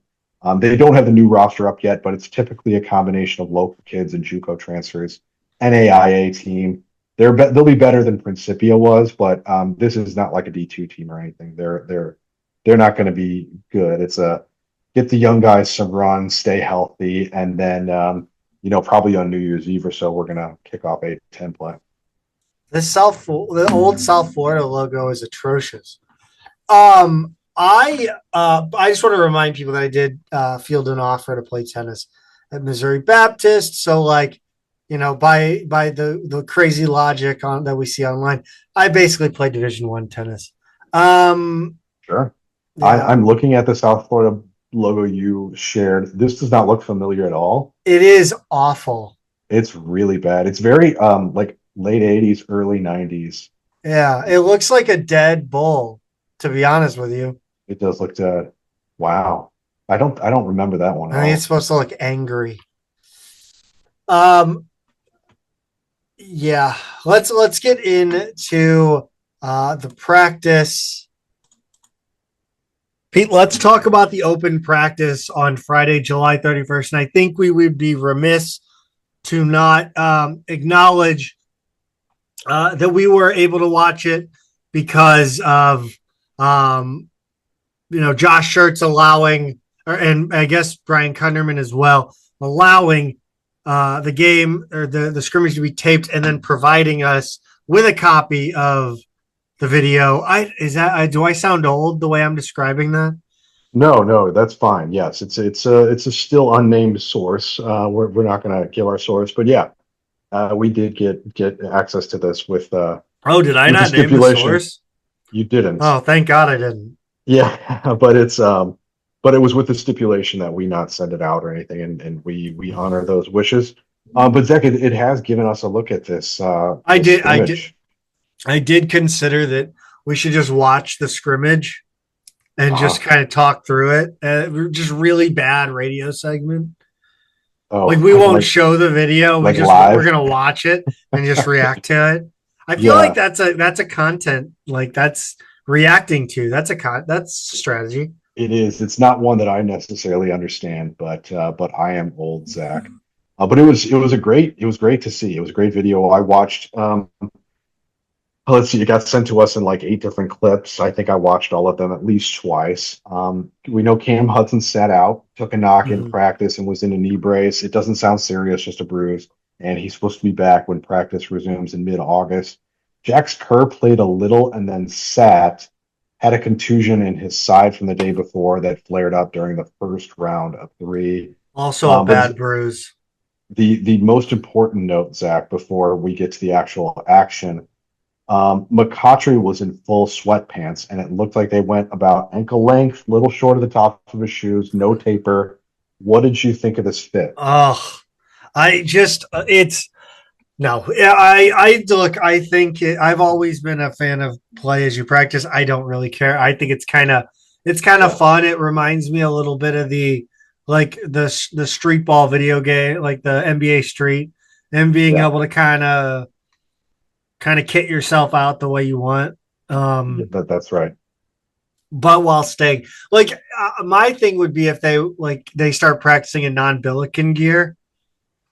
They don't have the new roster up yet, but it's typically a combination of local kids and JUCO transfers. NAIA team. They'll be better than Principia was, but this is not like a D2 team or anything. They're not going to be good. It's a get the young guys some run, stay healthy, and then probably on New Year's Eve or so we're going to kick off 8-10 play. The old South Florida logo is atrocious. I just want to remind people that I did field an offer to play tennis at Missouri Baptist. So by the crazy logic that we see online, I basically play Division I tennis. Sure. Yeah. I'm looking at the South Florida logo you shared. This does not look familiar at all. It is awful. It's really bad. It's very like late 80s, early 90s. Yeah, it looks like a dead bull, to be honest with you. It does look dead. Wow. I don't remember that one. I think it's supposed to look angry. Yeah. Let's get into the practice. Pete, let's talk about the open practice on Friday, July 31st. And I think we would be remiss to not acknowledge that we were able to watch it because of Josh Schertz allowing, and I guess Brian Kunderman as well, allowing the game or the scrimmage to be taped and then providing us with a copy of the video. Do I sound old the way I'm describing that? No, that's fine. Yes, it's a still unnamed source. We're not going to give our source, but yeah, we did get access to this with. Did I not name the source? You didn't. Oh, thank God I didn't. Yeah, but it was with the stipulation that we not send it out or anything, and we honor those wishes. But Zach, it has given us a look at this. I did consider that we should just watch the scrimmage and just Uh-huh. kind of talk through it. Just really bad radio segment. Like Oh, we won't show the video. like We're live. gonna watch it and just react to it. I feel like Yeah, that's a content like that's reacting to. That's a strategy. it is. It's not one that I necessarily understand, but I am old, Zach. But it was great to see. It was a great video. I watched. Let's see, it got sent to us in like 8 different clips. I think I watched all of them at least twice. We know Cam Hudson sat out, took a knock in Mhm. practice, and was in a knee brace. It doesn't sound serious, just a bruise. And he's supposed to be back when practice resumes in mid-August. Jax Kerr played a little and then sat, had a contusion in his side from the day before that flared up during the first round of three. Also a But bad bruise. the most important note, Zach, before we get to the actual action, McCautry was in full sweatpants, and it looked like they went about ankle length, little short of the top of his shoes, no taper. What did you think of this fit? Oh, I just it's no. I look. I think I've always been a fan of play as you practice. I don't really care. I think it's kind of Yeah, fun. It reminds me a little bit of the street ball video game, like the NBA Street, and being yeah, able to kind of kit yourself out the way you want. yeah, Um, that's right. but while staying, my thing would be if they start practicing in non-Billiken gear,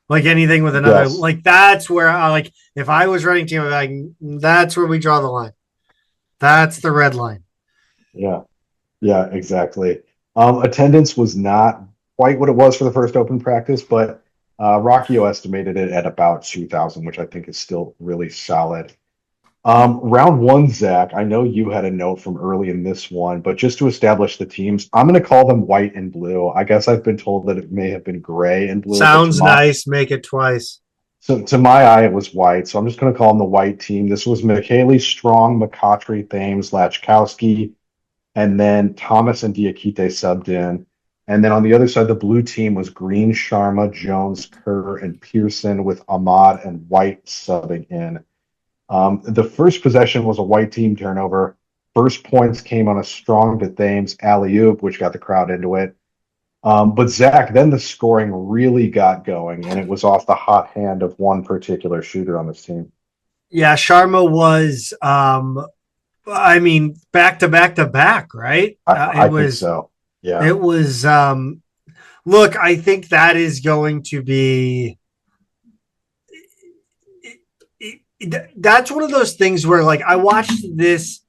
like anything with another, Yes, like that's where I like. If I was running team, like that's where we draw the line. That's the red line. yeah, yeah, exactly. Attendance was not quite what it was for the first open practice, but Rockio estimated it at about 2,000, which I think is still really solid. Round one, Zach, I know you had a note from early in this one, but just to establish the teams, I'm going to call them white and blue. I guess I've been told that it may have been gray and blue, but Sounds nice. Make it twice. to my eye, it was white. So I'm just going to call them the white team. This was McKaylee, Strong, McCautry, Thames, Lachkowski, and then Thomas and Diakite subbed in. And then on the other side, the blue team was Green, Sharma, Jones, Kerr, and Pearson, with Ahmad and White subbing in. The first possession was a white team turnover. First points came on a Strong to Thames alley oop, which got the crowd into it. But Zach, then the scoring really got going, and it was off the hot hand of one particular shooter on this team. Yeah, Sharma was. I mean, back to back to back, right? It I think was. so. Yeah. It was. Look, I think that is going to be. That's one of those things where, like, I watched this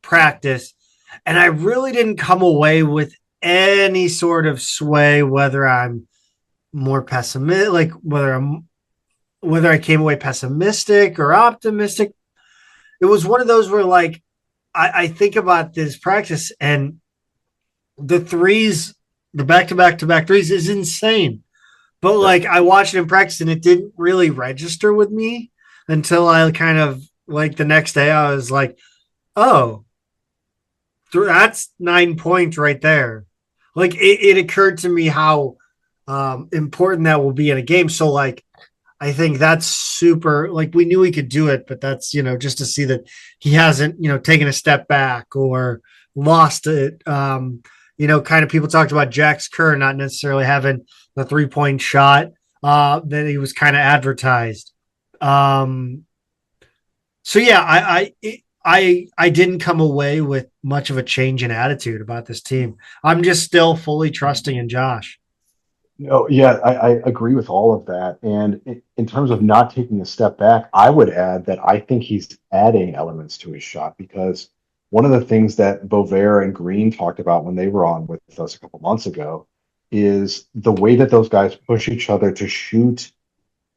practice, and I really didn't come away with any sort of sway, whether I'm more pessimistic, like whether I came away pessimistic or optimistic. It was one of those where, like, I think about this practice and the threes, the back to back to back threes is insane. But Yeah. like I watched it in practice and it didn't really register with me until I kind of like the next day I was like, oh, that's 9 points right there. Like it occurred to me how important that will be in a game. So like I think that's super like we knew he could do it, but that's just to see that he hasn't, taken a step back or lost it. Kind of people talked about Jax Kerr not necessarily having the 3-point shot that he was kind of advertised. Um, so yeah, I didn't come away with much of a change in attitude about this team. I'm just still fully trusting in Josh. No, yeah, I agree with all of that. And in terms of not taking a step back, I would add that I think he's adding elements to his shot, because one of the things that Bovair and Green talked about when they were on with us a couple months ago is the way that those guys push each other to shoot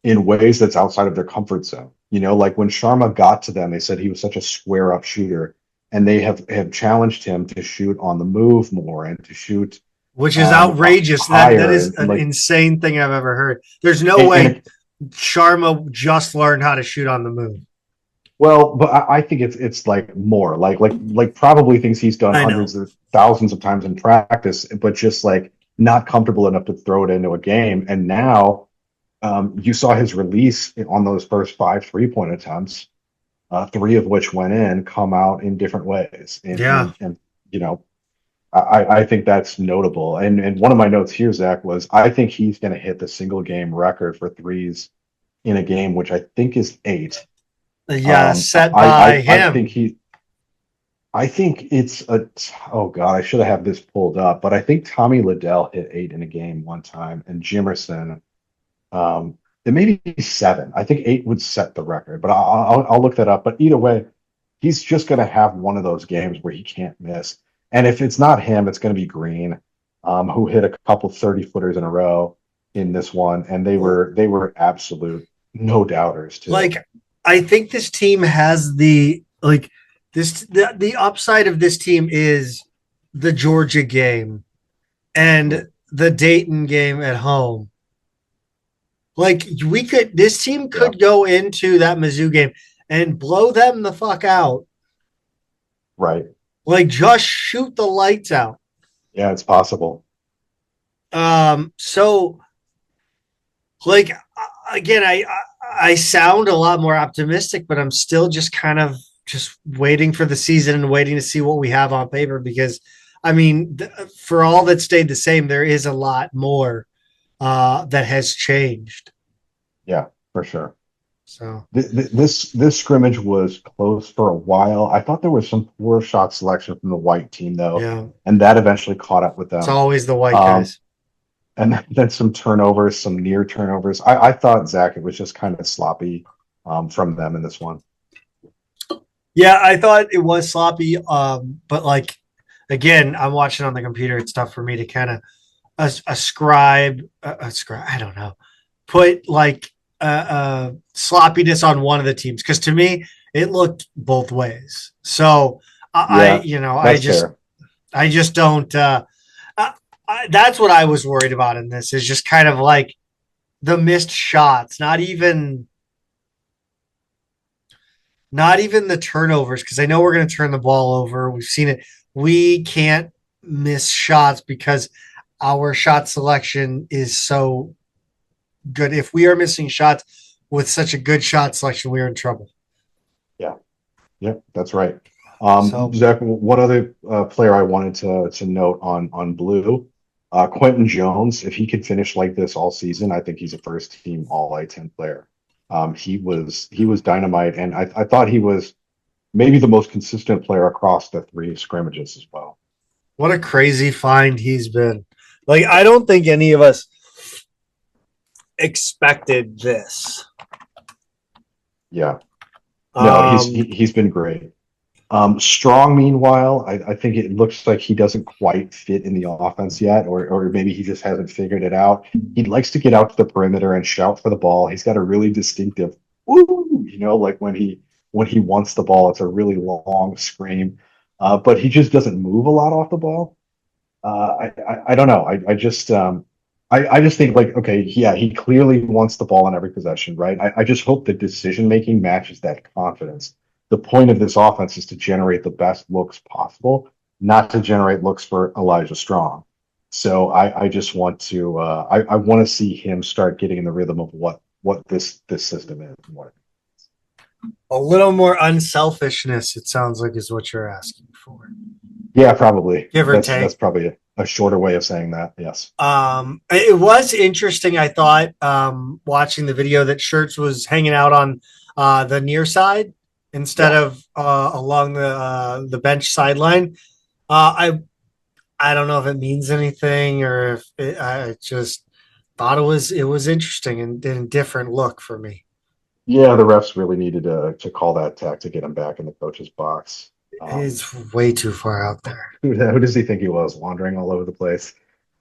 in ways that's outside of their comfort zone. Like when Sharma got to them, they said he was such a square up shooter, and they have challenged him to shoot on the move more and to shoot Which is outrageous. That higher, is and an like insane thing I've ever heard. There's no and way Sharma just learned how to shoot on the move. well, but I think it's like more like probably things he's done I know. hundreds of thousands of times in practice, but just like not comfortable enough to throw it into a game. And now you saw his release on those first 5 3-point attempts, three of which went in, come out in different ways, and Yeah. and you know, I think that's notable. And one of my notes here, Zach, was I think he's going to hit the single game record for threes in a game, which I think is 8. Yeah, set I by I think him. I think it's oh God, I should have had this pulled up, but I think Tommy Liddell hit 8 in a game one time, and Jimerson, um, it may be 7. I think 8 would set the record, but I'll look that up. But either way, he's just going to have one of those games where he can't miss. And if it's not him, it's going to be Green, who hit a couple 30-footers in a row in this one, and they were absolute no doubters too. Like, I think this team has the upside of this team is the Georgia game and the Dayton game at home. Like, this team Yeah, could go into that Mizzou game and blow them the fuck out. right. Like, just shoot the lights out. Yeah, it's possible. So like again, I sound a lot more optimistic, but I'm still just kind of just waiting for the season and waiting to see what we have on paper because I mean, for all that stayed the same, there is a lot more that has changed. Yeah, for sure. So This scrimmage was close for a while. I thought there was some poor shot selection from the white team though, yeah, and that eventually caught up with it's them. always the white Um, guys. and then some turnovers, some near turnovers. I thought Zach, it was just kind of sloppy from them in this one. Yeah, I thought it was sloppy. But like again, I'm watching on the computer. It's tough for me to kind of ascribe. I don't know. Put like sloppiness on one of the teams because to me it looked both ways. So Yeah, you know, that's fair. I just don't. That's what I was worried about in this is just kind of like the missed shots, not even the turnovers because I know we're going to turn the ball over. We've seen it. We can't miss shots because our shot selection is so good. If we are missing shots with such a good shot selection, we are in trouble. Yeah, yeah, that's right. So, Zach, one other player I wanted to note on blue, Quentin Jones. If he could finish like this all season, I think he's a first team All A-10 player. He was dynamite, and I thought he was maybe the most consistent player across the 3 scrimmages as well. what a crazy find he's been. Like, I don't think any of us expected this. Yeah, no, Um, he's been great. Strong, meanwhile, I think it looks like he doesn't quite fit in the offense yet, or maybe he just hasn't figured it out. He likes to get out to the perimeter and shout for the ball. He's got a really distinctive woo, like when he wants the ball, it's a really long scream. But he just doesn't move a lot off the ball. I don't know. I just think like, okay, yeah, he clearly wants the ball in every possession, right? I just hope the decision making matches that confidence. The point of this offense is to generate the best looks possible, not to generate looks for Elijah Strong. So I just want to I want to see him start getting in the rhythm of what this system is and what. a little more unselfishness, it sounds like, is what you're asking for, Yeah, probably. give or That's take. probably a shorter way of saying that. Yes. It was interesting. I thought watching the video that Shirts was hanging out on the near side instead Yeah. of along the bench sideline. I don't know if it means anything or if I just thought it was interesting and a different look for me. Yeah, the refs really needed to call that tech to get him back in the coach's box. Um, It's way too far out there. who does he think he was, wandering all over the place?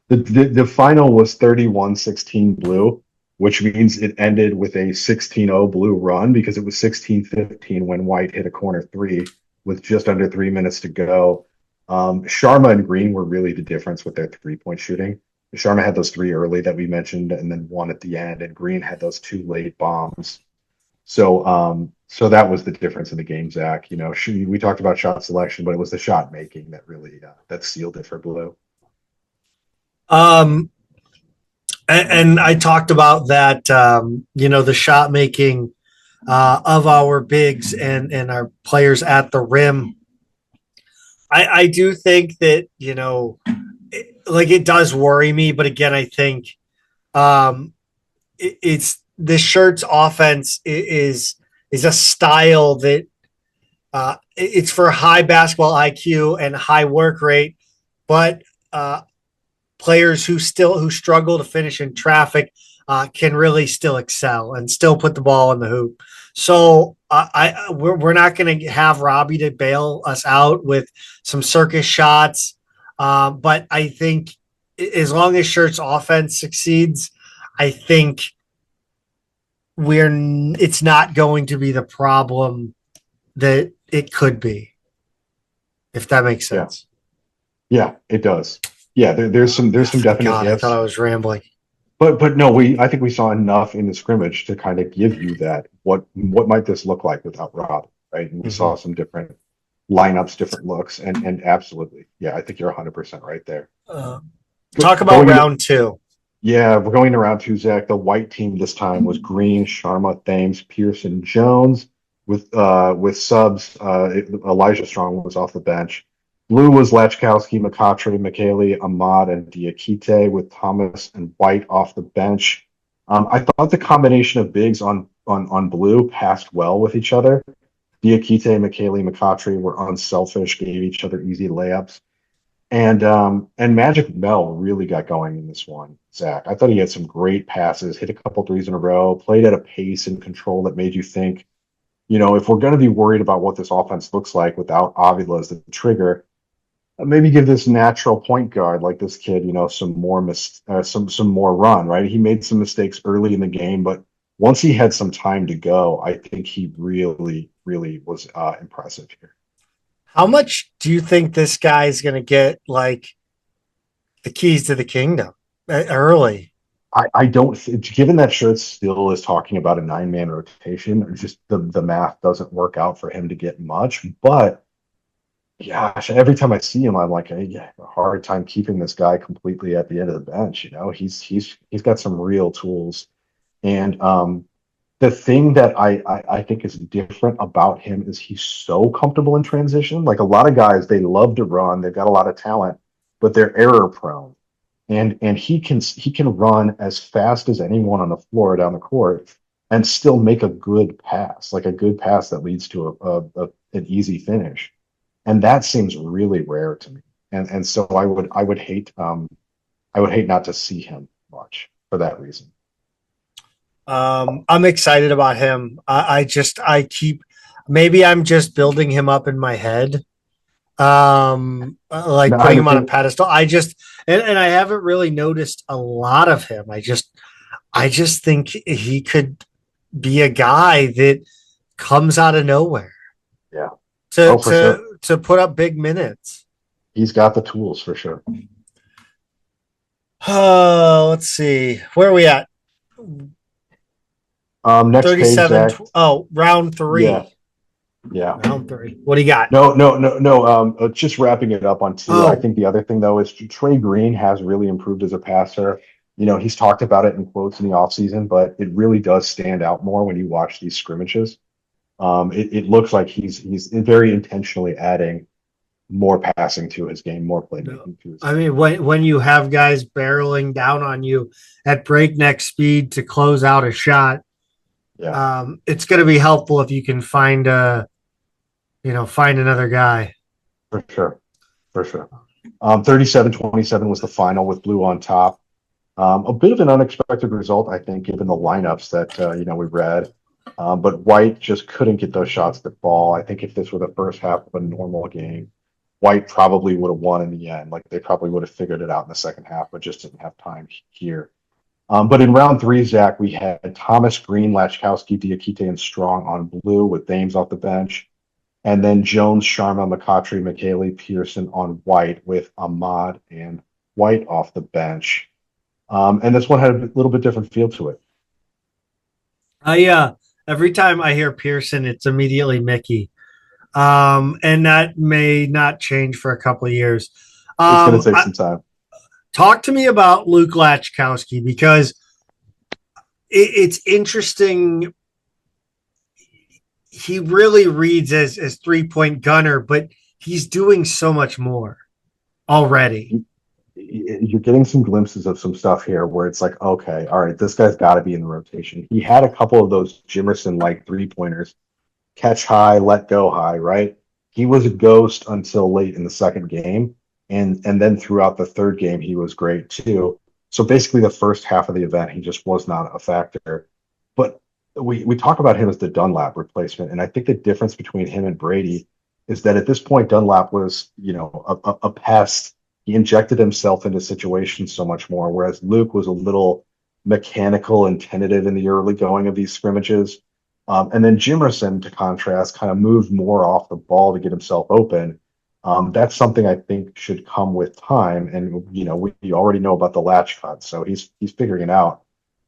The final was 31-16 blue, which means it ended with a 16-0 blue run because it was 16-15 when White hit a corner 3 with just under 3 minutes to go. Sharma and Green were really the difference with their 3-point shooting. Sharma had those 3 early that we mentioned, and then 1 at the end, and Green had those 2 late bombs. So that was the difference in the game, Zach. We talked about shot selection, but it was the shot making that really that sealed it for Blue. Um, and I talked about that. The shot making of our bigs and our players at the rim. I do think that, like it does worry me, but again, I think it's the shirt's offense is a style that it's for high basketball IQ and high work rate, but players who struggle to finish in traffic can really still excel and still put the ball in the hoop. So we're not going to have Robbie to bail us out with some circus shots, but I think as long as Shirt's offense succeeds, I think it's not going to be the problem that it could be, if that makes sense. Yeah, it does. Yeah, there's some definite God, I ifs. thought I was rambling. But no, I think we saw enough in the scrimmage to kind of give you that what might this look like without Rob, right? And we saw some different lineups, different looks, and absolutely, yeah, I think you're 100% right there. Talk about round two. Yeah, we're going to round two, Zach. The white team this time was Green, Sharma, Thames, Pearson, Jones, with subs. Elijah Strong was off the bench. Blue was Lachkowski, McCautry, McKaylee, Ahmad, and Diakite, with Thomas and White off the bench. I thought the combination of bigs on blue passed well with each other. Diakite, McKaylee, McCautry were unselfish, gave each other easy layups. And Magic Mel really got going in this one, Zach. I thought he had some great passes, hit a couple threes in a row, played at a pace and control that made you think, if we're going to be worried about what this offense looks like without Avila as the trigger, maybe give this natural point guard like this kid, some more run, right? He made some mistakes early in the game, but once he had some time to go, I think he really, really was impressive here. How much do you think this guy's going to get, like, the keys to the kingdom early? I don't, given that Shirt still is talking about a 9-man rotation, just the math doesn't work out for him to get much. But gosh, every time I see him, I'm like, hey, a hard time keeping this guy completely at the end of the bench. He's got some real tools. And the thing that I think is different about him is he's so comfortable in transition. Like a lot of guys, they love to run, they've got a lot of talent, but they're error prone. And he can run as fast as anyone on the floor down the court and still make a good pass, like a good pass that leads to an easy finish. And that seems really rare to me. And so I would hate not to see him much for that reason. I'm excited about him. Maybe I'm just building him up in my head. Like putting him on a pedestal. And I haven't really noticed a lot of him. I just think he could be a guy that comes out of nowhere. Yeah. To put up big minutes. He's got the tools for sure. Let's see. Where are we at? Next 37. page, round three. Yeah. Round three. What do you got? No. Just wrapping it up on two. Oh. I think the other thing though is Trey Green has really improved as a passer. He's talked about it in quotes in the offseason, but it really does stand out more when you watch these scrimmages. It looks like he's very intentionally adding more passing to his game, more playmaking to his game. I mean, when you have guys barreling down on you at breakneck speed to close out a shot, it's going to be helpful if you can find another guy. For sure. 37-27 was the final with Blue on top. A bit of an unexpected result, I think, given the lineups that we read. But White just couldn't get those shots that fall. I think if this were the first half of a normal game, White probably would have won in the end. Like they probably would have figured it out in the second half, but just didn't have time here. But in round three, Zach, we had Thomas, Green, Lachkowski, Diakite, and Strong on blue with Thames off the bench. And then Jones, Sharma, McCautry, McKaylee, Pearson on white with Ahmad and White off the bench. And this one had a little bit different feel to it. Every time I hear Pearson, it's immediately Mickey. And that may not change for a couple of years. It's going to take some time. Talk to me about Luke Lachkowski, because it's interesting. He really reads as 3-point gunner, but he's doing so much more already. You're getting some glimpses of some stuff here where it's like, okay, all right, this guy's got to be in the rotation. He had a couple of those Jimerson like 3-pointers, catch high, let go high, right? He was a ghost until late in the second game, and then throughout the third game, he was great too. So basically, the first half of the event, he just was not a factor. But we talk about him as the Dunlap replacement, and I think the difference between him and Brady is that at this point, Dunlap was, a pest. He injected himself into situations so much more, whereas Luke was a little mechanical and tentative in the early going of these scrimmages. And then Jimerson, to contrast, kind of moved more off the ball to get himself open. That's something I think should come with time. And we already know about the latch cut, so he's figuring it out.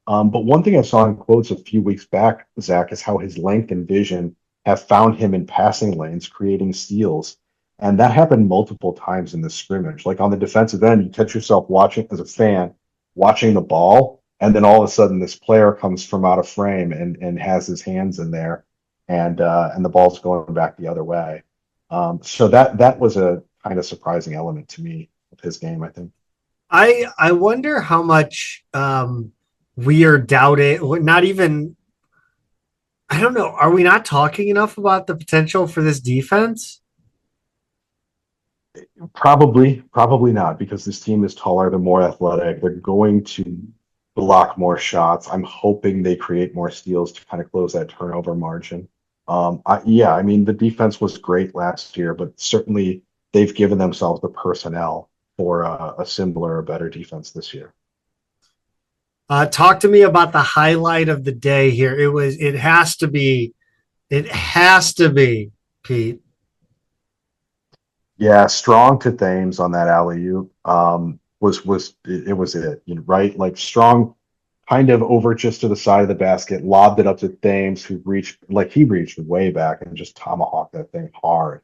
But one thing I saw in quotes a few weeks back, Zach, is how his length and vision have found him in passing lanes, creating steals. And that happened multiple times in the scrimmage. Like on the defensive end, you catch yourself watching as a fan, watching the ball, and then all of a sudden this player comes from out of frame and has his hands in there, and the ball's going back the other way. So that was a kind of surprising element to me of his game, I think. I wonder how much we are doubting. Not even. I don't know. Are we not talking enough about the potential for this defense? Probably not, because this team is taller, they're more athletic, they're going to block more shots. I'm hoping they create more steals to kind of close that turnover margin. Yeah, I mean, the defense was great last year, but certainly they've given themselves the personnel for a similar or better defense this year. Talk to me about the highlight of the day here. It has to be. It has to be Pete. Yeah, strong to Thames on that alley oop. It was it, right? Like Strong kind of over just to the side of the basket, lobbed it up to Thames, who he reached way back and just tomahawked that thing hard.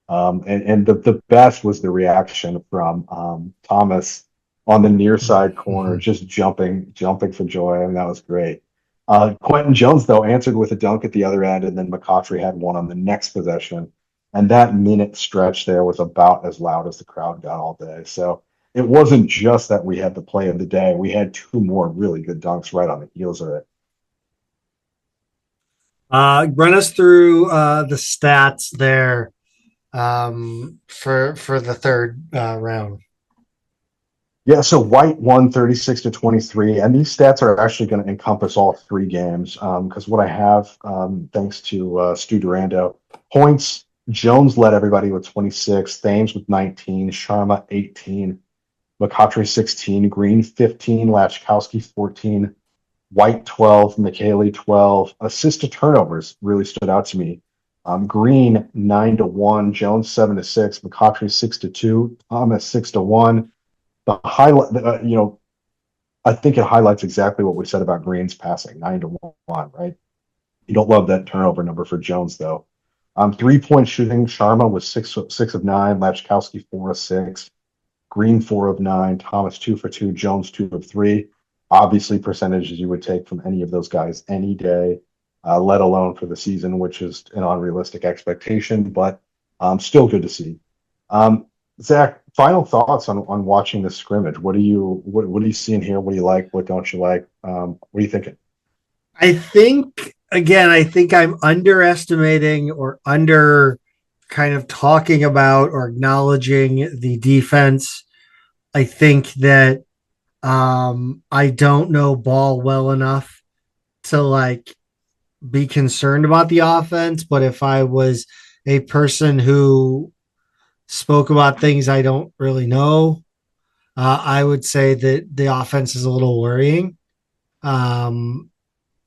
And the best was the reaction from Thomas on the near side corner, just jumping for joy. I mean, that was great. Quentin Jones, though, answered with a dunk at the other end, and then McCautry had one on the next possession. And that minute stretch there was about as loud as the crowd got all day. So it wasn't just that we had the play of the day. We had two more really good dunks right on the heels of it. Run us through the stats there for the third round. Yeah, so White won 36-23, and these stats are actually going to encompass all three games. Because what I have, thanks to Stu Durando, points, Jones led everybody with 26, Thames with 19, Sharma 18, McCautry 16, Green 15, Lachkowski 14, White 12, McKaylee 12. Assist to turnovers really stood out to me. Green 9-1, Jones 7-6, McCautry 6-2, Thomas 6-1. The highlight, I think it highlights exactly what we said about Green's passing, 9-1, right? You don't love that turnover number for Jones, though. 3-point shooting, Sharma was 6 of 9, Lachkowski 4 of 6, Green 4 of 9, Thomas 2 for 2, Jones 2 of 3. Obviously, percentages you would take from any of those guys any day, let alone for the season, which is an unrealistic expectation, but still good to see. Zach, final thoughts on watching this scrimmage. What are you seeing here? What do you like? What don't you like? What are you thinking? I think I'm underestimating or under kind of talking about or acknowledging the defense. I think that I don't know ball well enough to like be concerned about the offense, but if I was a person who spoke about things I don't really know, I would say that the offense is a little worrying, um,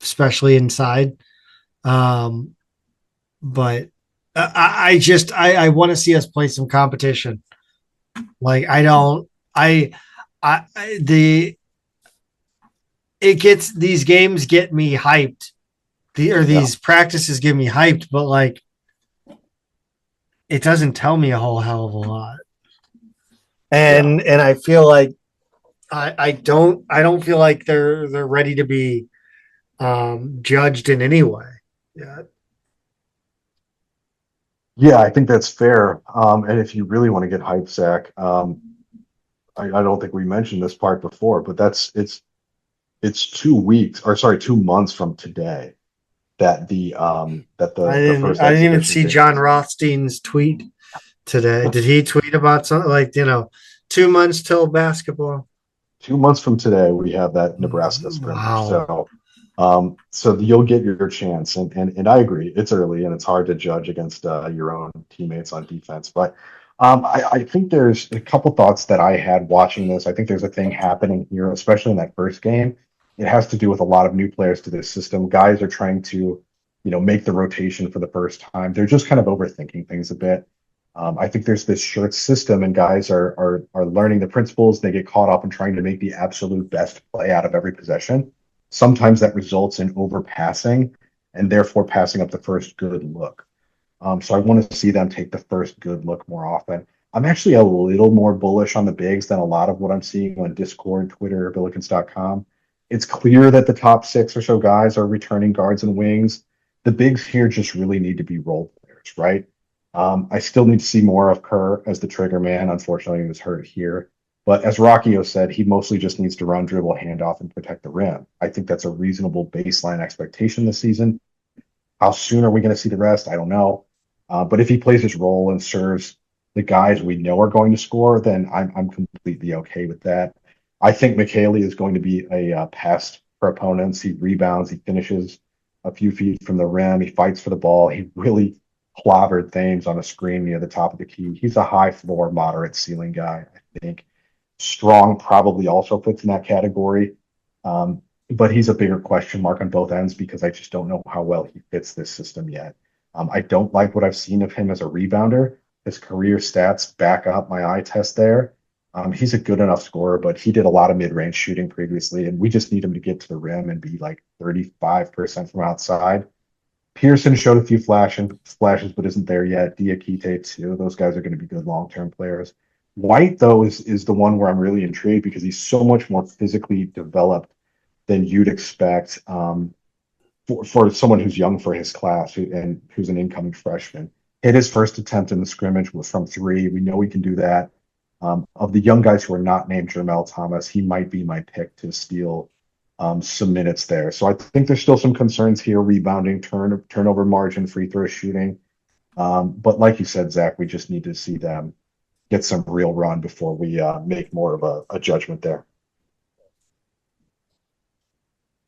especially inside. Um, but I want to see us play some competition. Like I don't, I the it gets these games get me hyped. Yeah, These practices get me hyped, but like it doesn't tell me a whole hell of a lot. yeah. And I feel like I don't feel like they're ready to be judged in any way. Yeah. Yeah, I think that's fair. And if you really want to get hype, Zach, I don't think we mentioned this part before, but it's 2 weeks, or sorry, 2 months from today that the first I didn't even exhibition see John games. Rothstein's tweet today. Did he tweet about something like, 2 months till basketball? 2 months from today, we have that Nebraska scrimmage. Wow. So you'll get your chance, and I agree, it's early and it's hard to judge against your own teammates on defense. But I think there's a couple thoughts that I had watching this. I think there's a thing happening here, especially in that first game. It has to do with a lot of new players to this system. Guys are trying to, make the rotation for the first time. They're just kind of overthinking things a bit. I think there's this short system, and guys are learning the principles. They get caught up in trying to make the absolute best play out of every possession. Sometimes that results in overpassing and therefore passing up the first good look. So I want to see them take the first good look more often. I'm actually a little more bullish on the bigs than a lot of what I'm seeing on Discord, Twitter, Billikens.com. It's clear that the top six or so guys are returning guards and wings. The bigs here just really need to be role players, right? I still need to see more of Kerr as the trigger man. Unfortunately, he was hurt here. But as Rockio said, he mostly just needs to run, dribble, hand off, and protect the rim. I think that's a reasonable baseline expectation this season. How soon are we going to see the rest? I don't know. But if he plays his role and serves the guys we know are going to score, then I'm completely okay with that. I think McKinney is going to be a pest for opponents. He rebounds, he finishes a few feet from the rim, he fights for the ball. He really clobbered Thames on a screen near the top of the key. He's a high floor, moderate ceiling guy, I think. Strong probably also fits in that category. But he's a bigger question mark on both ends because I just don't know how well he fits this system yet. I don't like what I've seen of him as a rebounder. His career stats back up my eye test there. He's a good enough scorer, but he did a lot of mid-range shooting previously, and we just need him to get to the rim and be like 35% from outside. Pearson showed a few flashes, but isn't there yet. Diakite too. Those guys are going to be good long-term players. White, though, is the one where I'm really intrigued because he's so much more physically developed than you'd expect for someone who's young for his class and who's an incoming freshman. Hit his first attempt in the scrimmage was from three. We know he can do that. Of the young guys who are not named Jermel Thomas, he might be my pick to steal some minutes there. So I think there's still some concerns here: rebounding, turnover margin, free throw shooting. But like you said, Zach, we just need to see them get some real run before we make more of a judgment there.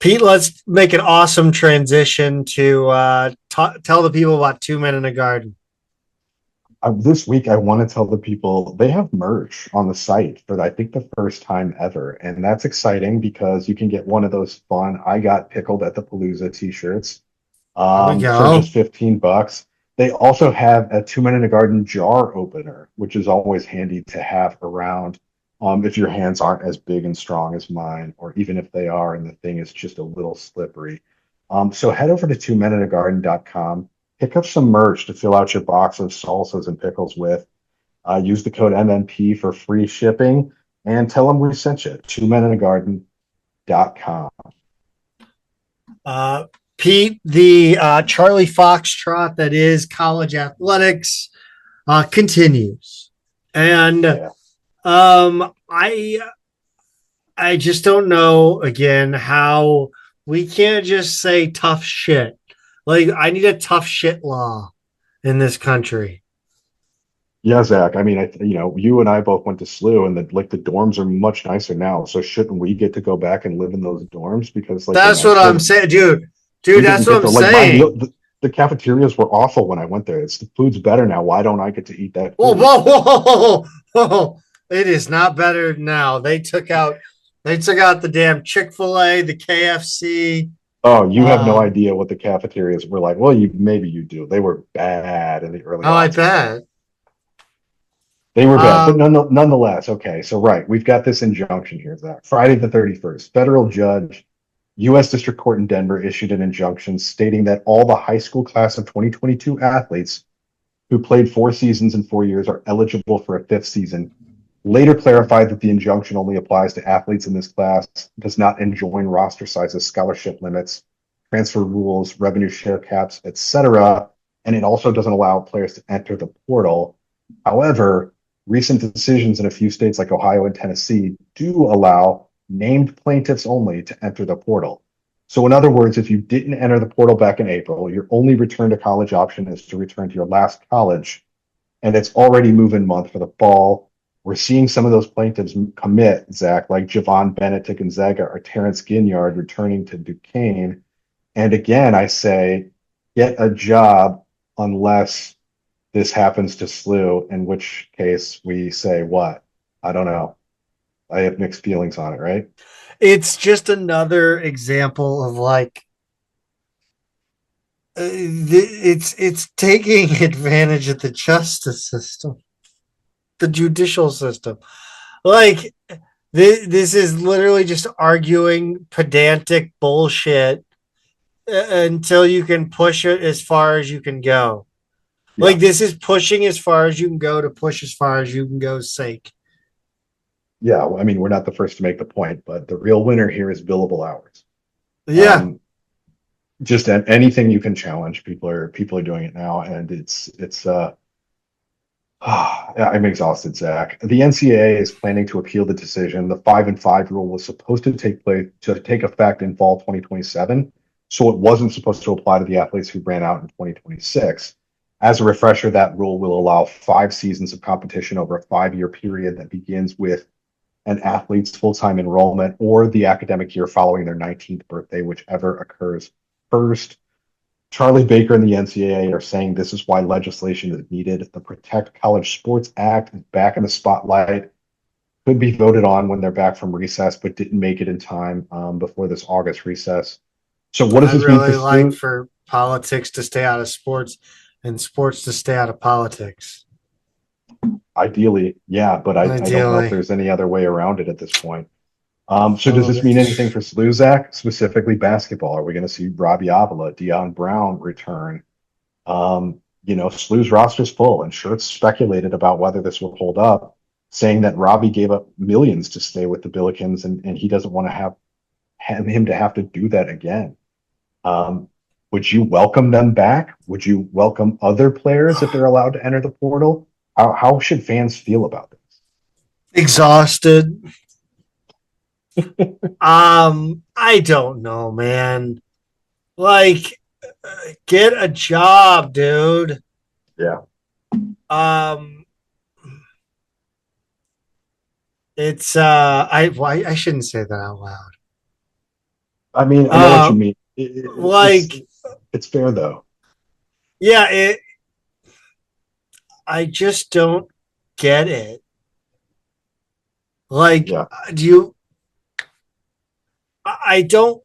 Pete, let's make an awesome transition to tell the people about Two Men in a Garden. This week, I want to tell the people they have merch on the site for, I think, the first time ever. And that's exciting because you can get one of those fun I Got Pickled at the Palooza t-shirts Here we for go. just $15. They also have a Two Men in a Garden jar opener, which is always handy to have around if your hands aren't as big and strong as mine, or even if they are and the thing is just a little slippery. So head over to twomeninagarden.com. Pick up some merch to fill out your box of salsas and pickles with. Use the code MNP for free shipping and tell them we sent you. Twomeninagarden.com. Pete, the Charlie Foxtrot that is college athletics continues. And Yeah. I just don't know again how we can't just say tough shit. Like, I need a tough shit law in this country. Yeah, Zach. I mean, you and I both went to SLU, and the dorms are much nicer now. So shouldn't we get to go back and live in those dorms because they're That's what I'm nicer? saying, dude. We Dude, didn't that's what get I'm my saying. meal. The cafeterias were awful when I went there. The food's better now. Why don't I get to eat that Whoa, food? whoa, whoa, whoa. It is not better now. They took out the damn Chick-fil-A, the KFC. Oh, you have no idea what the cafeterias were like. Well, maybe you do. They were bad in the early I aughts. bet. They were bad, but Um, nonetheless, okay. So right, we've got this injunction here, Zach. Friday the 31st, federal judge, U.S. District Court in Denver issued an injunction stating that all the high school class of 2022 athletes who played 4 seasons in 4 years are eligible for a fifth season. Later clarified that the injunction only applies to athletes in this class, does not enjoin roster sizes, scholarship limits, transfer rules, revenue share caps, etc. and it also doesn't allow players to enter the portal. However, recent decisions in a few states like Ohio and Tennessee do allow named plaintiffs only to enter the portal. So, in other words, if you didn't enter the portal back in April, your only return to college option is to return to your last college, and it's already move-in month for the fall. We're seeing some of those plaintiffs commit, Zach, like Javon Bennett to Gonzaga or Terrence Ginyard returning to Duquesne. And again, I say, get a job unless this happens to SLU, in which case we say what? I don't know. I have mixed feelings on it, right? It's just another example of like it's taking advantage of the justice system, the judicial system. Like this is literally just arguing pedantic bullshit until you can push it as far as you can go. Yeah. Like this is pushing as far as you can go to push as far as you can go's sake. Yeah, I mean, we're not the first to make the point, but the real winner here is billable hours. Yeah. Just anything you can challenge, people are doing it now, and I'm exhausted, Zach. The NCAA is planning to appeal the decision. The 5-and-5 rule was supposed to take effect in fall 2027, so it wasn't supposed to apply to the athletes who ran out in 2026. As a refresher, that rule will allow 5 seasons of competition over a 5-year period that begins with an athlete's full-time enrollment or the academic year following their 19th birthday, whichever occurs first. Charlie Baker and the NCAA are saying this is why legislation is needed. The Protect College Sports Act is back in the spotlight. Could be voted on when they're back from recess, but didn't make it in time before this August recess. So what does this mean for like SLU? for politics to stay out of sports and sports to stay out of politics. Ideally, yeah, but I don't know if there's any other way around it at this point. So does this mean anything for SLU, Zach, specifically basketball? Are we going to see Robbie Avila, Deion Brown return? SLU's roster's full, and Schertz speculated about whether this will hold up, saying that Robbie gave up millions to stay with the Billikens, and he doesn't want to have him to have to do that again. Would you welcome them back? Would you welcome other players if they're allowed to enter the portal? How should fans feel about this? Exhausted. I don't know, man. Like, get a job, dude. Yeah. It's I shouldn't say that out loud. I mean, I know what you mean. It's fair though. Yeah, I just don't get it. Like, yeah. I don't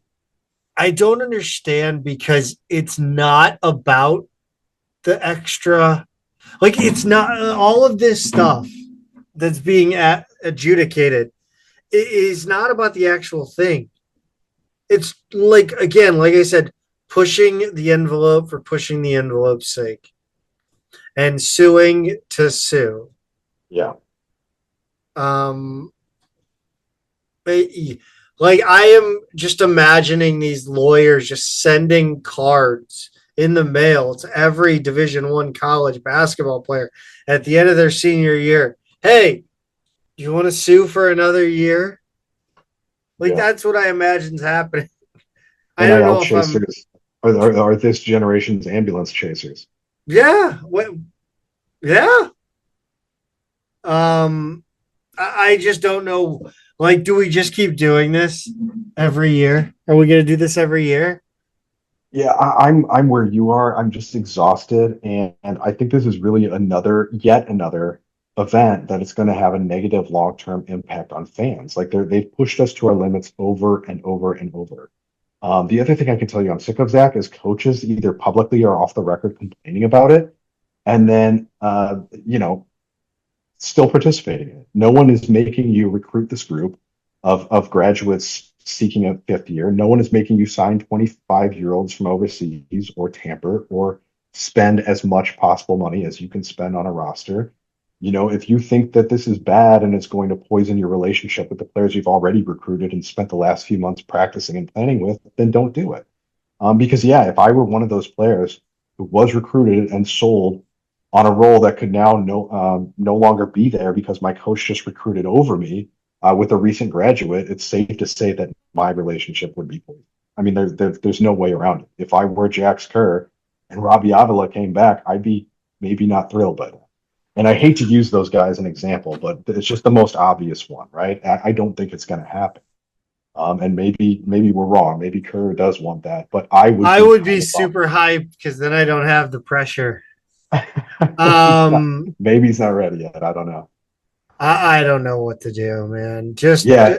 understand because it's not about the extra, like it's not all of this stuff that's being adjudicated. It is not about the actual thing. It's like, again, like I said, pushing the envelope for pushing the envelope's sake and suing to sue. Yeah. Like I am just imagining these lawyers just sending cards in the mail to every Division I college basketball player at the end of their senior year. Hey, do you want to sue for another year? Like that's what I imagine's happening. I don't know if chasers are this generation's ambulance chasers. Yeah. Yeah. I just don't know. Like, do we just keep doing this every year? Are we going to do this every year? Yeah, I'm where you are. I'm just exhausted, and I think this is really yet another event that it's going to have a negative long-term impact on fans. Like they've pushed us to our limits over and over and over. The other thing I can tell you I'm sick of, Zach, is coaches either publicly or off the record complaining about it, and then still participating in it. No one is making you recruit this group of graduates seeking a 5th year. No one is making you sign 25-year-olds from overseas or tamper or spend as much possible money as you can spend on a roster. If you think that this is bad and it's going to poison your relationship with the players you've already recruited and spent the last few months practicing and planning with, then don't do it. Because if I were one of those players, who was recruited and sold on a role that could now no longer be there because my coach just recruited over me with a recent graduate, it's safe to say that my relationship would be poisoned. I mean, there's no way around it. If I were Jax Kerr and Robbie Avila came back, I'd be maybe not thrilled by that. And I hate to use those guys as an example, but it's just the most obvious one, right? I don't think it's going to happen. And maybe we're wrong. Maybe Kerr does want that, but I would be super hyped because then I don't have the pressure. Maybe he's not ready yet. I don't know. I don't know what to do, man. Just yeah.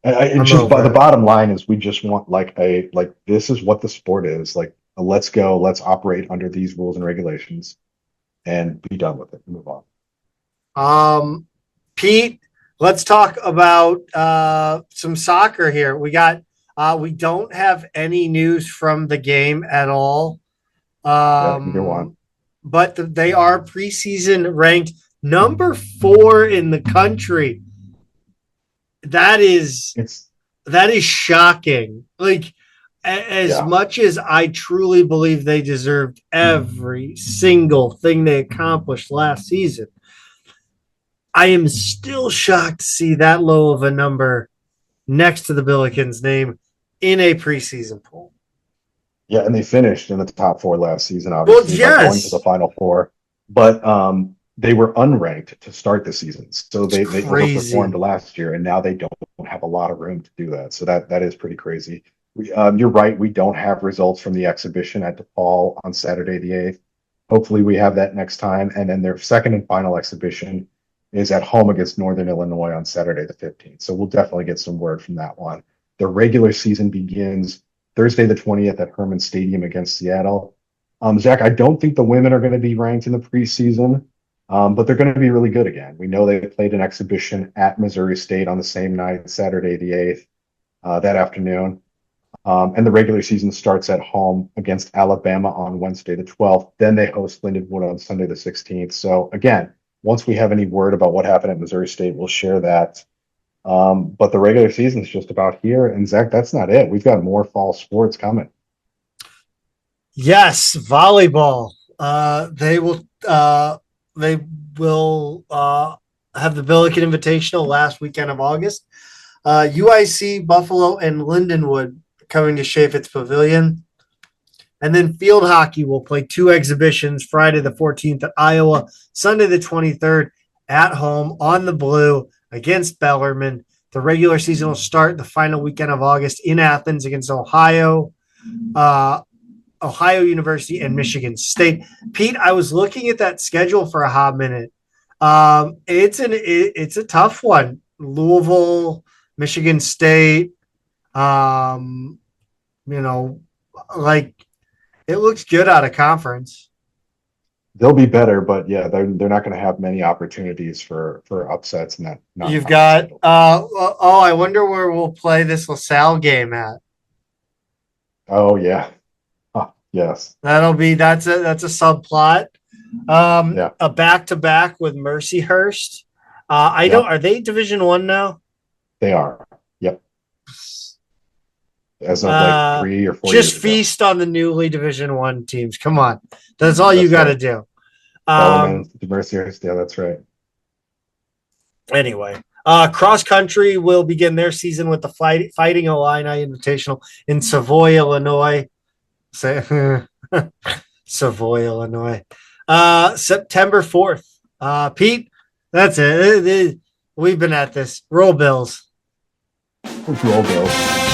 The bottom line is we just want like this is what the sport is. Like, let's go. Let's operate under these rules and regulations, and be done with it. Move on. Pete, let's talk about some soccer here. We don't have any news from the game at all. But they are preseason ranked number 4 in the country. That is shocking. Like, as much as I truly believe they deserved every single thing they accomplished last season, I am still shocked to see that low of a number next to the Billiken's name in a preseason poll. Yeah, and they finished in the top 4 last season, obviously, going to the Final Four. But they were unranked to start the season. So they overperformed last year, and now they don't have a lot of room to do that. So that is pretty crazy. You're right, we don't have results from the exhibition at DePaul on Saturday the 8th. Hopefully we have that next time. And then their second and final exhibition is at home against Northern Illinois on Saturday the 15th. So we'll definitely get some word from that one. The regular season begins Thursday the 20th at Herman Stadium against Seattle. Zach, I don't think the women are going to be ranked in the preseason, but they're going to be really good again. We know they played an exhibition at Missouri State on the same night, Saturday the 8th, that afternoon. And the regular season starts at home against Alabama on Wednesday the 12th. Then they host Lindenwood on Sunday the 16th. So again, once we have any word about what happened at Missouri State, we'll share that. But the regular season is just about here. And Zach, that's not it. We've got more fall sports coming. Yes, volleyball. They will have the Billiken Invitational last weekend of August. UIC, Buffalo, and Lindenwood coming to Chaffetz Pavilion. And then field hockey will play 2 exhibitions, Friday the 14th at Iowa, Sunday the 23rd at home on the Blue against Bellarmine. The regular season will start the final weekend of August in Athens against Ohio University and Michigan State. Pete, I was looking at that schedule for a hot minute. It's a tough one. Louisville, Michigan State, it looks good out of conference. They'll be better, but yeah, they're not going to have many opportunities for upsets in that. You've got I wonder where we'll play this LaSalle game at. Oh yeah, yes. That's a subplot. A back-to-back with Mercyhurst. Are they Division I now? They are. Yep. As of like 3 or 4 years just feast on the newly Division I teams. Come on. That's all you got to do. Mercyhurst, yeah, that's right. Anyway, cross country will begin their season with the Fighting Illini Invitational in Savoy, Illinois. Savoy, Illinois. September 4th. Pete, that's it. We've been at this. Roll Bills. Roll Bills.